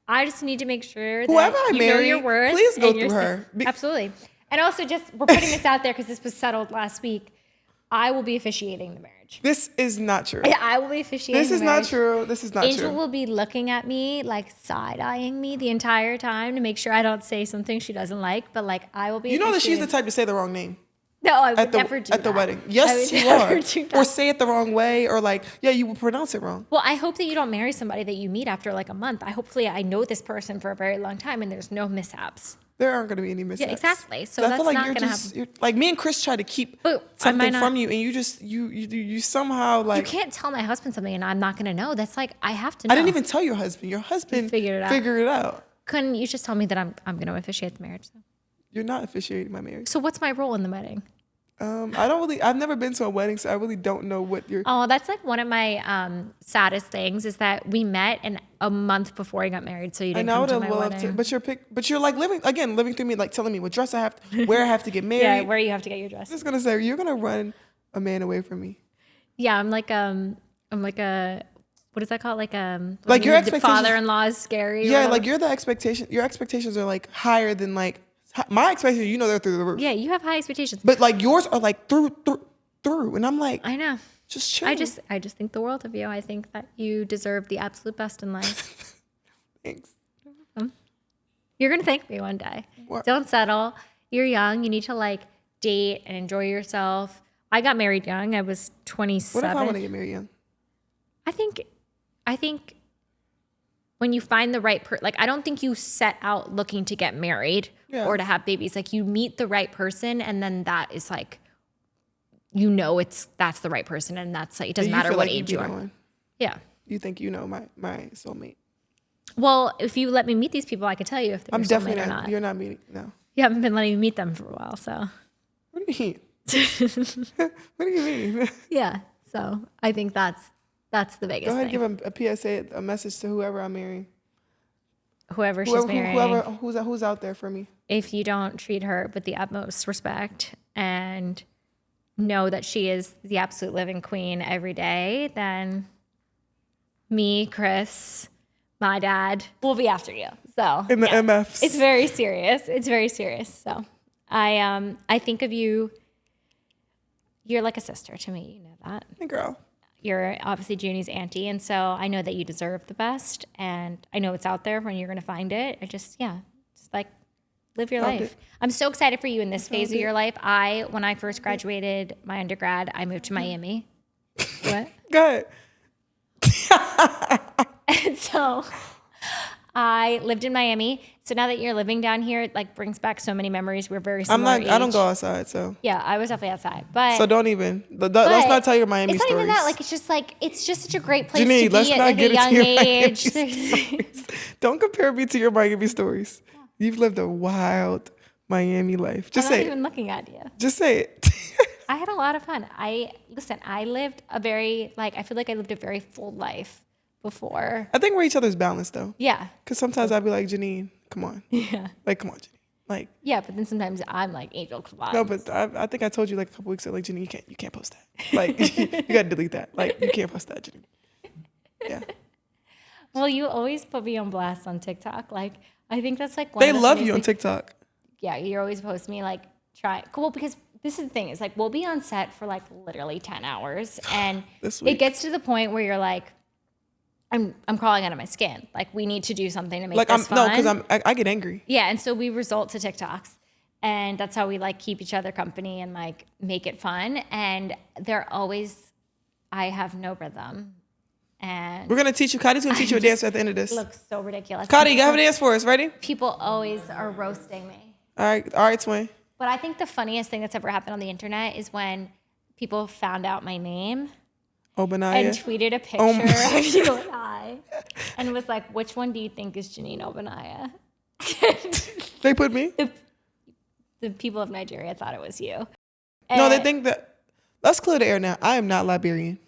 I just need to make sure Whoever that I you know marry, your worth. please go and through her. Absolutely. And also, just we're putting this out there because this was settled last week. I will be officiating the marriage. This is not true. I will be officiating. This is the marriage. not true. This is not Angel true. will be looking at me, like side-eyeing me the entire time to make sure I don't say something she doesn't like. But like, I will be. You know that she's the officiating. type to say the wrong name. No, I would At the, never do at the that. wedding. I Yes, would you never are. do that. Or say it the wrong way, or like, yeah, you will pronounce it wrong. Well, I hope that you don't marry somebody that you meet after like a month. Hopefully I know this person for a very long time and there's no mishaps. There aren't going to be any mishaps. Yeah, exactly. So I that's feel like not you're going to just, happen. you're, like me and Chris try to keep But I might something not- from you, and you just you somehow You like. can't tell my husband something and I'm not going to know. That's like, I have to know. I didn't even tell your husband. Your husband figured it out. Figured it out. Couldn't you just tell me that I'm going to officiate the marriage? You're not officiating my marriage. So what's my role in the wedding? I don't really. I've never been to a wedding, so I really don't know what you're. Oh, that's like one of my saddest things is that we met a month before I got married. So you didn't And I come would to have my loved wedding. to, but you're like living through me, like telling me what dress I have, where I have to get married. Yeah, where you have to get your dress. I'm just gonna say you're gonna run a man away from me. Yeah, I'm like a what is that called? Like Like your the expectations- father-in-law is scary. or Yeah, whatever. like you're the expectation. Your expectations are like higher than like my expectations. You know they're through the roof. Yeah, you have high expectations. But like yours are like through, and I'm like, I know. just chill. I just think the world of you. I think that you deserve the absolute best in life. Thanks. You're gonna thank me one day. What? Don't settle. You're young. You need to like date and enjoy yourself. I got married young. I was 27. What if I want to get married young? I think when you find the right person, like I don't think you set out looking to get married Yeah. or to have babies. Like you meet the right person, and then that is like, you know, that's the right person, and that's like it doesn't You matter feel what like age be you are. knowing. Yeah. You think you know my soulmate? Well, if you let me meet these people, I could tell you if they're I'm your definitely soulmate or not. not. You're not meeting. No. You haven't been letting me meet them for a while, so What do you mean? What do you mean? yeah. So I think that's the biggest Go ahead, thing. give a PSA, a message to whoever I'm marrying. Whoever she's marrying, Who's out there for me. if you don't treat her with the utmost respect and know that she is the absolute living queen every day, then me, Chris, my dad will be after you. So In the yeah. MFs. It's very serious. It's very serious. So I think of you. You're like a sister to me. You know that. Hey, girl. You're obviously Junie's auntie, and so I know that you deserve the best, and I know it's out there when you're going to find it. Just like live your Found life. it. I'm so excited for you in this phase of it. your life. When I first graduated my undergrad, I moved to Miami. What? Go ahead. And so I lived in Miami. So now that you're living down here, it like brings back so many memories. We're very similar. I don't age. go outside, so Yeah, I was definitely outside, but so don't even. Let's not tell your Miami it's not stories. even that. Like it's just such a great place Jeanine, to be let's at not like get a young into your Miami age. stories. Don't compare me to your Miami stories. You've lived a wild Miami life. Just I'm not say it. even looking at you. Just say it. I had a lot of fun. I lived a very I feel like I lived a very full life before. I think we're each other's balance though. Yeah. Because sometimes I'd be like, Jeanine, come on. Yeah. Like, come on, Jeanine. Like, Yeah, but then sometimes I'm like Angel Clyde. no, but I think I told you like a couple weeks ago, like, Jeanine, you can't post that. Like, you got to delete that. Like, you can't post that, Jeanine. Yeah. Well, you always put me on blast on TikTok. Like, I think that's like one They of the love funniest you on things- TikTok. Yeah, you're always posting me like cool because this is the thing. It's like we'll be on set for like literally 10 hours and This it week. gets to the point where you're like, I'm crawling out of my skin. Like we need to do something to make Like, this fun. because I get angry. Yeah, and so we resort to TikToks. And that's how we like keep each other company and like make it fun. And they're always, I have no rhythm. And We're going to teach you. Kadi's going to teach you a dance at the end of this. it looks so ridiculous. Kadi, you have a dance for us. Ready? People always are roasting me. All right, Sway. But I think the funniest thing that's ever happened on the internet is when people found out my name Obanaya. and tweeted a picture Oh my of you and I and was like, which one do you think is Jeanine Obanaya? They put me? The people of Nigeria thought it was you. No, they And- think that. Let's clear the air now. I am not Liberian.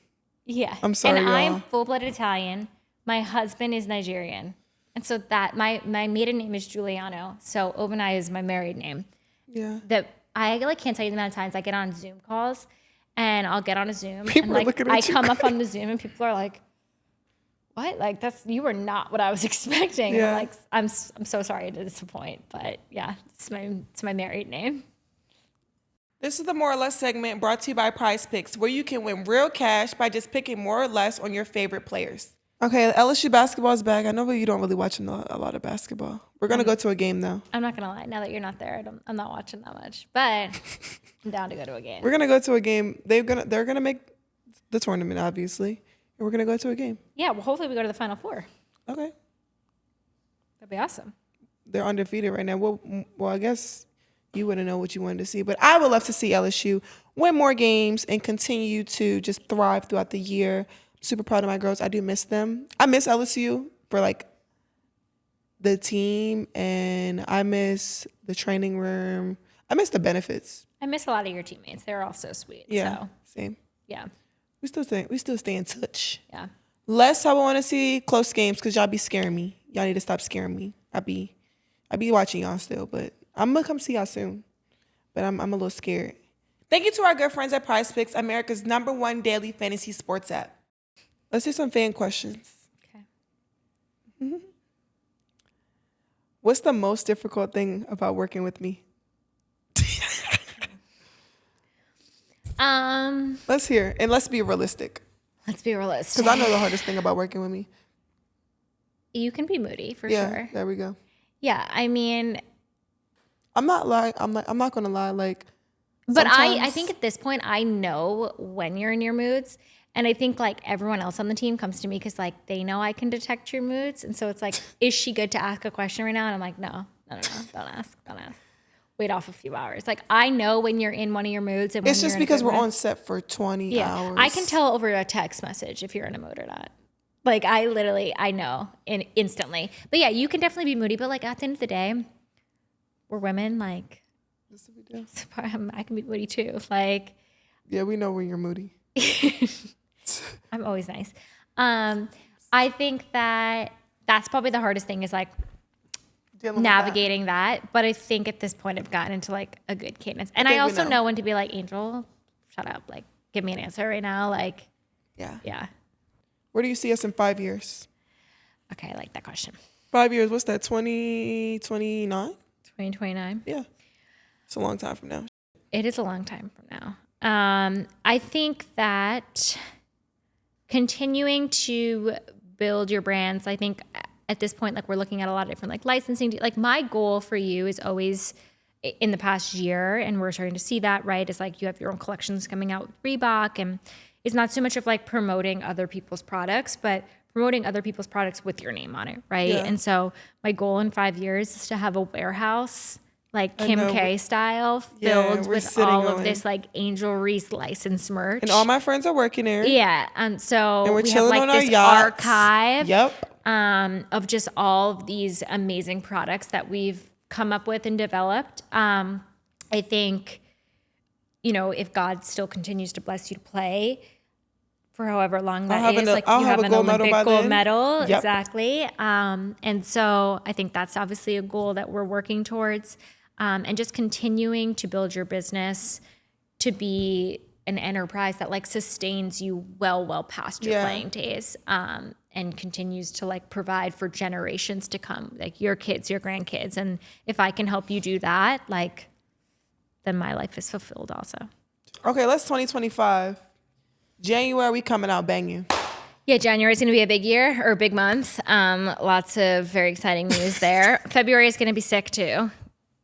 Yeah. I'm sorry, And I'm y'all. full-blooded Italian. My husband is Nigerian. And so that my maiden name is Giuliano. So Ovanai is my married name. Yeah. That I like can't tell you the amount of times I get on Zoom calls and I'll get on a Zoom People and are like looking at I you come up on the Zoom and people are like, what? Like you were not what I was expecting. Yeah. And I'm so sorry to disappoint, but yeah, it's my married name. This is the More or Less segment brought to you by Prizepicks, where you can win real cash by just picking more or less on your favorite players. Okay, LSU basketball is back. I know you don't really watch a lot of basketball. We're going to go to a game, though. I'm not going to lie. Now that you're not there, I'm not watching that much. But I'm down to go to a game. We're going to go to a game. They're going to make the tournament, obviously. And we're going to go to a game. Yeah, well, hopefully we go to the Final Four. Okay. That'd be awesome. They're undefeated right now. Well, I guess you wouldn't know what you wanted to see. But I would love to see LSU win more games and continue to just thrive throughout the year. Super proud of my girls. I do miss them. I miss LSU for like the team, and I miss the training room. I miss the benefits. I miss a lot of your teammates. They're all so sweet. Yeah, so, same. Yeah. We still stay in touch. Yeah. Less I want to see close games because y'all be scaring me. Y'all need to stop scaring me. I be watching y'all still, but I'm gonna come see y'all soon. But I'm a little scared. Thank you to our good friends at Prizepicks, America's #1 daily fantasy sports app. Let's do some fan questions. Okay. Mm-hmm. What's the most difficult thing about working with me? Let's hear, and let's be realistic. Let's be realistic. Because I know the hardest thing about working with me. You can be moody for Yeah, sure. there we go. Yeah, I mean, I'm not gonna lie. Like, but I think at this point I know when you're in your moods, and I think like everyone else on the team comes to me because like they know I can detect your moods, and so it's like, is she good to ask a question right now? And I'm like, no, don't ask. Wait off a few hours. Like I know when you're in one of your moods, and when it's just you're in a because good we're mood. on set for 20 hours. I can tell over a text message if you're in a mood or not. Like I know instantly. But yeah, you can definitely be moody. But like at the end of the day, we're women. Like That's what we do. I can be moody too. Like Yeah, we know when you're moody. I'm always nice. I think that's probably the hardest thing is like navigating that. But I think at this point I've gotten into like a good cadence. And I also know when to be like, Angel, shut up. Like give me an answer right now. Like yeah. Where do you see us in 5 years? Okay, I like that question. 5 years, what's that, 2029? 2029. Yeah. It's a long time from now. It is a long time from now. I think that continuing to build your brands, I think at this point, like we're looking at a lot of different like licensing. Like my goal for you is always in the past year, and we're starting to see that, right? It's like you have your own collections coming out with Reebok, and it's not so much of like promoting other people's products, but promoting other people's products with your name on it, right? Yeah. And so my goal in 5 years is to have a warehouse like Kim K style filled with all of this like Angel Reese licensed merch. And all my friends are working there. Yeah. And so and we're we chilling have like on this our yachts. archive Yep. of just all of these amazing products that we've come up with and developed. I think, you know, if God still continues to bless you to play for however long that is, like you have an Olympic gold medal. Yep. Exactly. And so I think that's obviously a goal that we're working towards. And just continuing to build your business to be an enterprise that like sustains you well past your playing days, and continues to like provide for generations to come, like your kids, your grandkids. And if I can help you do that, like, then my life is fulfilled also. Okay, let's 2025. January, we coming out banging. Yeah, January is going to be a big year or a big month. Lots of very exciting news there. February is going to be sick too,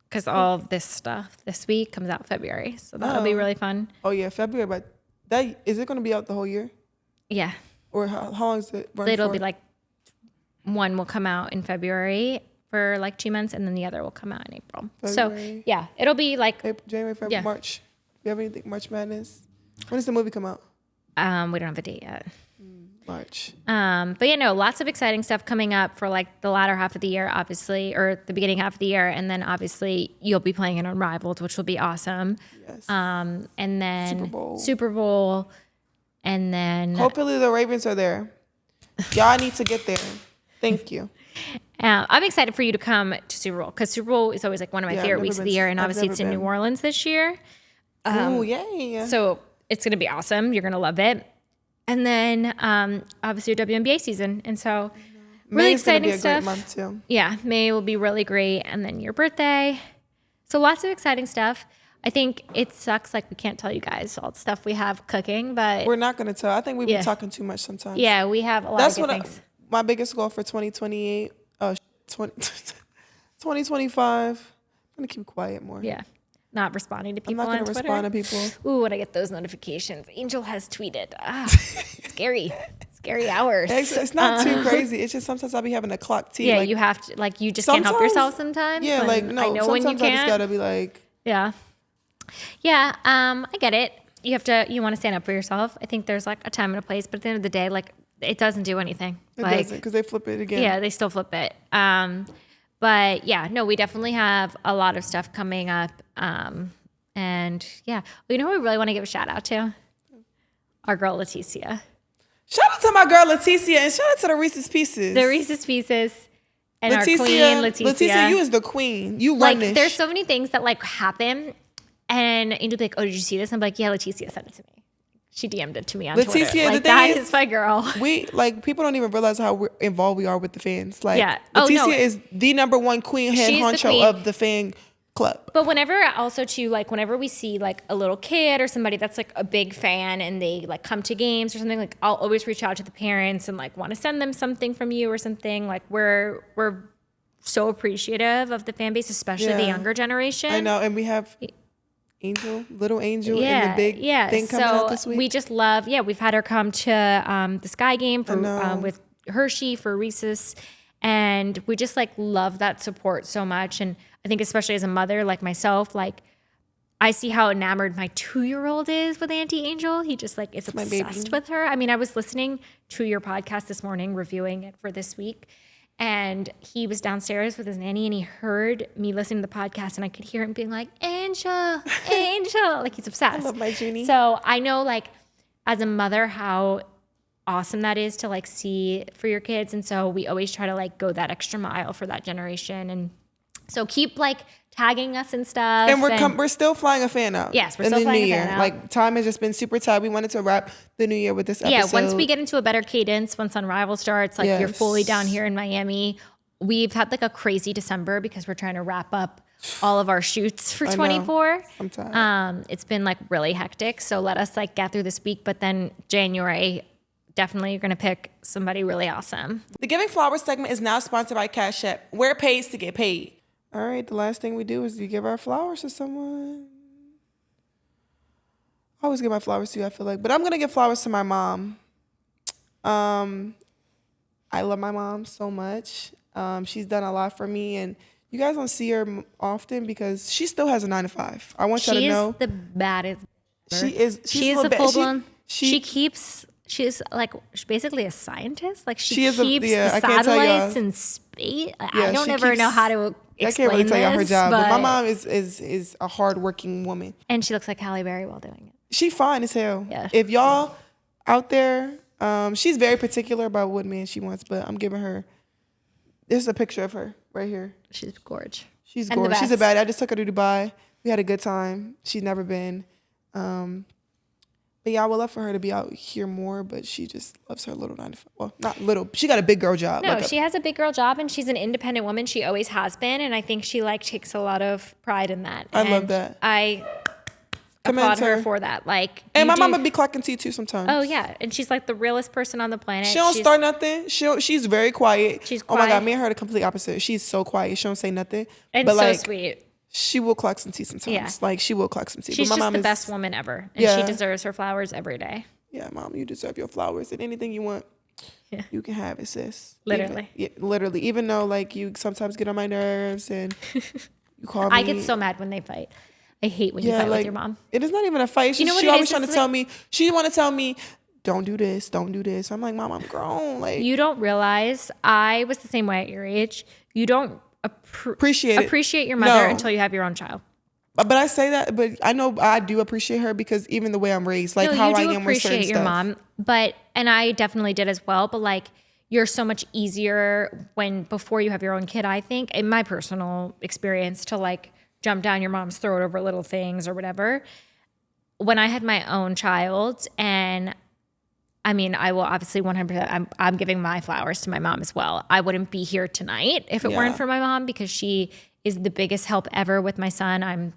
because all of this stuff this week comes out February. So that'll be really fun. Oh, yeah, February. But is it going to be out the whole year? Yeah. Or how long is it run It'll for? be like one will come out in February for like 2 months, and then the other will come out in April. February. So, yeah, it'll be like January, February, March. You have anything? March Madness? When does the movie come out? we don't have a date yet. March. But yeah, no, lots of exciting stuff coming up for like the latter half of the year, obviously, or the beginning half of the year. And then obviously you'll be playing in Unrivaled, which will be awesome. Yes. And then Super Bowl. And then hopefully the Ravens are there. Y'all need to get there. Thank you. I'm excited for you to come to Super Bowl because Super Bowl is always like one of my favorite weeks of the year, and obviously it's in New Orleans this year. Oh, yay. So it's going to be awesome. You're going to love it. And then obviously your WNBA season. And so really exciting stuff. May is going to be a great month too. Yeah, May will be really great. And then your birthday. So lots of exciting stuff. I think it sucks like we can't tell you guys all the stuff we have cooking, but we're not going to tell. I think we've been talking too much sometimes. Yeah, we have a lot of good things. My biggest goal for 2025, I'm going to keep quiet more. Yeah. Not responding to people on Twitter. I'm not going to respond to people. Ooh, when I get those notifications. Angel has tweeted. Scary. Scary hours. It's not too crazy. It's just sometimes I'll be having to clock tea. Yeah, you have to, like, you just can't help yourself sometimes. Yeah, like, no, I know when you can't. I just got to be like. Yeah. Yeah, I get it. You want to stand up for yourself. I think there's, like, a time and a place. But at the end of the day, like, it doesn't do anything. It doesn't, because they flip it again. Yeah, they still flip it. But yeah, no, we definitely have a lot of stuff coming up. And yeah, you know who we really want to give a shout out to? Our girl, Leticia. Shout out to my girl, Leticia, and shout out to the Reese's Pieces. The Reese's Pieces. And our queen, Leticia. Leticia, you is the queen. You run this. There's so many things that like happen. And Angel be like, oh, did you see this? I'm like, yeah, Leticia sent it to me. She DM'd it to me on Twitter. Like, that is my girl. We people don't even realize how involved we are with the fans. Like, Leticia is the number one queen, head honcho of the fan club. But whenever we see like a little kid or somebody that's like a big fan and they like come to games or something, like I'll always reach out to the parents and like want to send them something from you or something. Like we're so appreciative of the fan base, especially the younger generation. I know, and we have little Angel in the big thing coming out this week. We just love, we've had her come to the Sky game with Hershey for Reese's, and we just like love that support so much. And I think especially as a mother like myself, like I see how enamored my 2-year-old is with Auntie Angel. He just like is obsessed with her. I mean, I was listening to your podcast this morning, reviewing it for this week. And he was downstairs with his nanny and he heard me listening to the podcast and I could hear him being like, Angel, Angel. Like he's obsessed. I love my Jeanine. So I know like as a mother how awesome that is to like see for your kids. And so we always try to like go that extra mile for that generation. And so keep like tagging us and stuff. And we're still flying a fan out. Yes, we're still flying a fan out. Like time has just been super tight. We wanted to wrap the new year with this episode. Yeah, once we get into a better cadence, once Unrivaled starts, like you're fully down here in Miami. We've had like a crazy December because we're trying to wrap up all of our shoots for 24. I'm tired. It's been like really hectic. So let us like get through this week. But then January, definitely you're going to pick somebody really awesome. The Giving Flowers segment is now sponsored by Cash App. Where it pays to get paid. All right, the last thing we do is we give our flowers to someone. I always give my flowers to you, I feel like. But I'm going to give flowers to my mom. I love my mom so much. She's done a lot for me. And you guys don't see her often because she still has a 9-to-5. I want y'all to know. She is the baddest. She's a full-blown. She's basically a scientist. Like she keeps the satellites in space. I don't ever know how to explain I can't really tell y'all her job, but my mom is a hardworking woman. And she looks like Halle Berry while doing it. She fine as hell. Yeah. If y'all out there, she's very particular about what man she wants, but I'm giving her, this is a picture of her right here. She's gorgeous. She's gorgeous. She's a baddie. I just took her to Dubai. We had a good time. She's never been. But yeah, I would love for her to be out here more, but she just loves her little 9-to-5. Well, not little. She got a big girl job. No, she has a big girl job, and she's an independent woman. She always has been, and I think she like takes a lot of pride in that. I love that. I applaud her for that. Like, and my mom would be clocking tea too sometimes. Oh yeah, and she's like the realest person on the planet. She don't start nothing. She's very quiet. She's quiet. Oh my God, me and her are the complete opposite. She's so quiet. She don't say nothing. And so sweet. She will clock some tea sometimes. Yeah. Like she will clock some tea. She's just the best woman ever, and she deserves her flowers every day. Yeah, Mom, you deserve your flowers, and anything you want, you can have it, sis. Literally. Literally. Even though like you sometimes get on my nerves and you call me. I get so mad when they fight. I hate when you fight with your mom. It is not even a fight. She always trying to tell me. She want to tell me, don't do this, don't do this. I'm like, Mom, I'm grown. Like you don't realize I was the same way at your age. You don't appreciate your mother until you have your own child. But I say that, but I know I do appreciate her because even the way I'm raised, like how I am with certain stuff. You do appreciate your mom, and I definitely did as well. But like you're so much easier before you have your own kid, I think, in my personal experience, to like jump down your mom's throat over little things or whatever. When I had my own child, and I mean, I will obviously 100%, I'm giving my flowers to my mom as well. I wouldn't be here tonight if it weren't for my mom, because she is the biggest help ever with my son. I'm,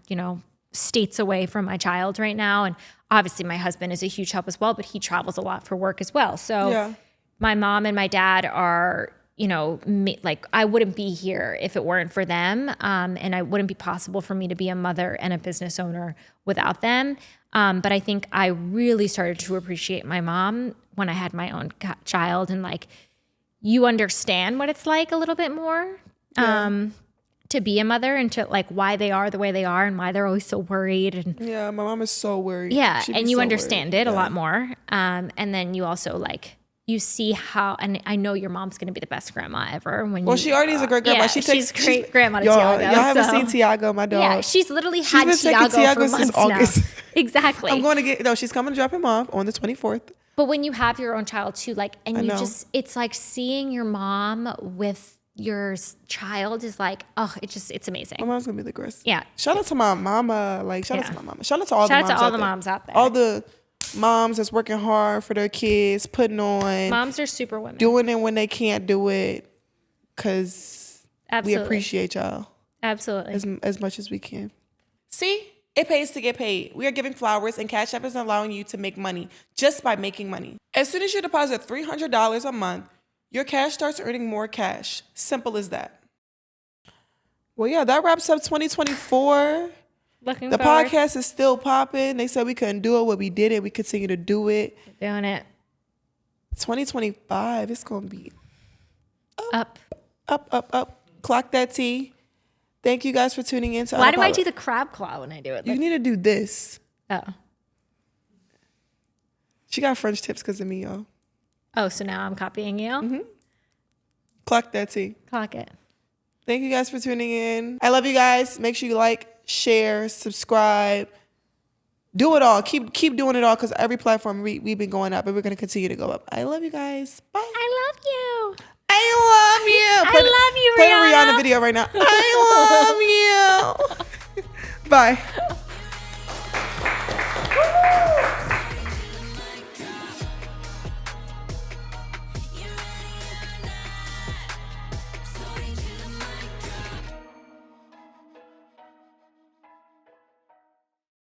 states away from my child right now. And obviously my husband is a huge help as well, but he travels a lot for work as well. So my mom and my dad are, like, I wouldn't be here if it weren't for them. And it wouldn't be possible for me to be a mother and a business owner without them. But I think I really started to appreciate my mom when I had my own child, and like, you understand what it's like a little bit more. To be a mother, and to like why they are the way they are and why they're always so worried. And my mom is so worried. Yeah, and you understand it a lot more. And then you also like, you see how, and I know your mom's going to be the best grandma ever. She already is a great grandma. Yeah, she's great grandma to Tiago. Y'all haven't seen Tiago, my dog. Yeah, she's literally had Tiago for months now. Exactly. She's coming to drop him off on the 24th. But when you have your own child too, like, and it's like seeing your mom with your child is like, it's amazing. My mom's gonna be the greatest. Yeah. Shout out to my mama. Like, shout out to my mama. Shout out to all the moms out there. All the moms that's working hard for their kids, putting on. Moms are super women. Doing it when they can't do it, because we appreciate y'all. Absolutely. As much as we can. See? It pays to get paid. We are giving flowers, and Cash App is allowing you to make money just by making money. As soon as you deposit $300 a month, your cash starts earning more cash. Simple as that. Well, yeah, that wraps up 2024. The podcast is still popping. They said we couldn't do it, but we did it. We continue to do it. We're doing it. 2025, it's going to be up. Clock that T. Thank you guys for tuning in. Why do I do the crab claw when I do it? You need to do this. Oh. She got French tips because of me, y'all. Oh, so now I'm copying you? Mm-hmm. Clock that T. Clock it. Thank you guys for tuning in. I love you guys. Make sure you like, share, subscribe. Do it all. Keep doing it all, because every platform we've been going up, and we're going to continue to go up. I love you guys. Bye. I love you. I love you. I love you, Play Rihanna. the Rihanna video right now. I love you. Bye.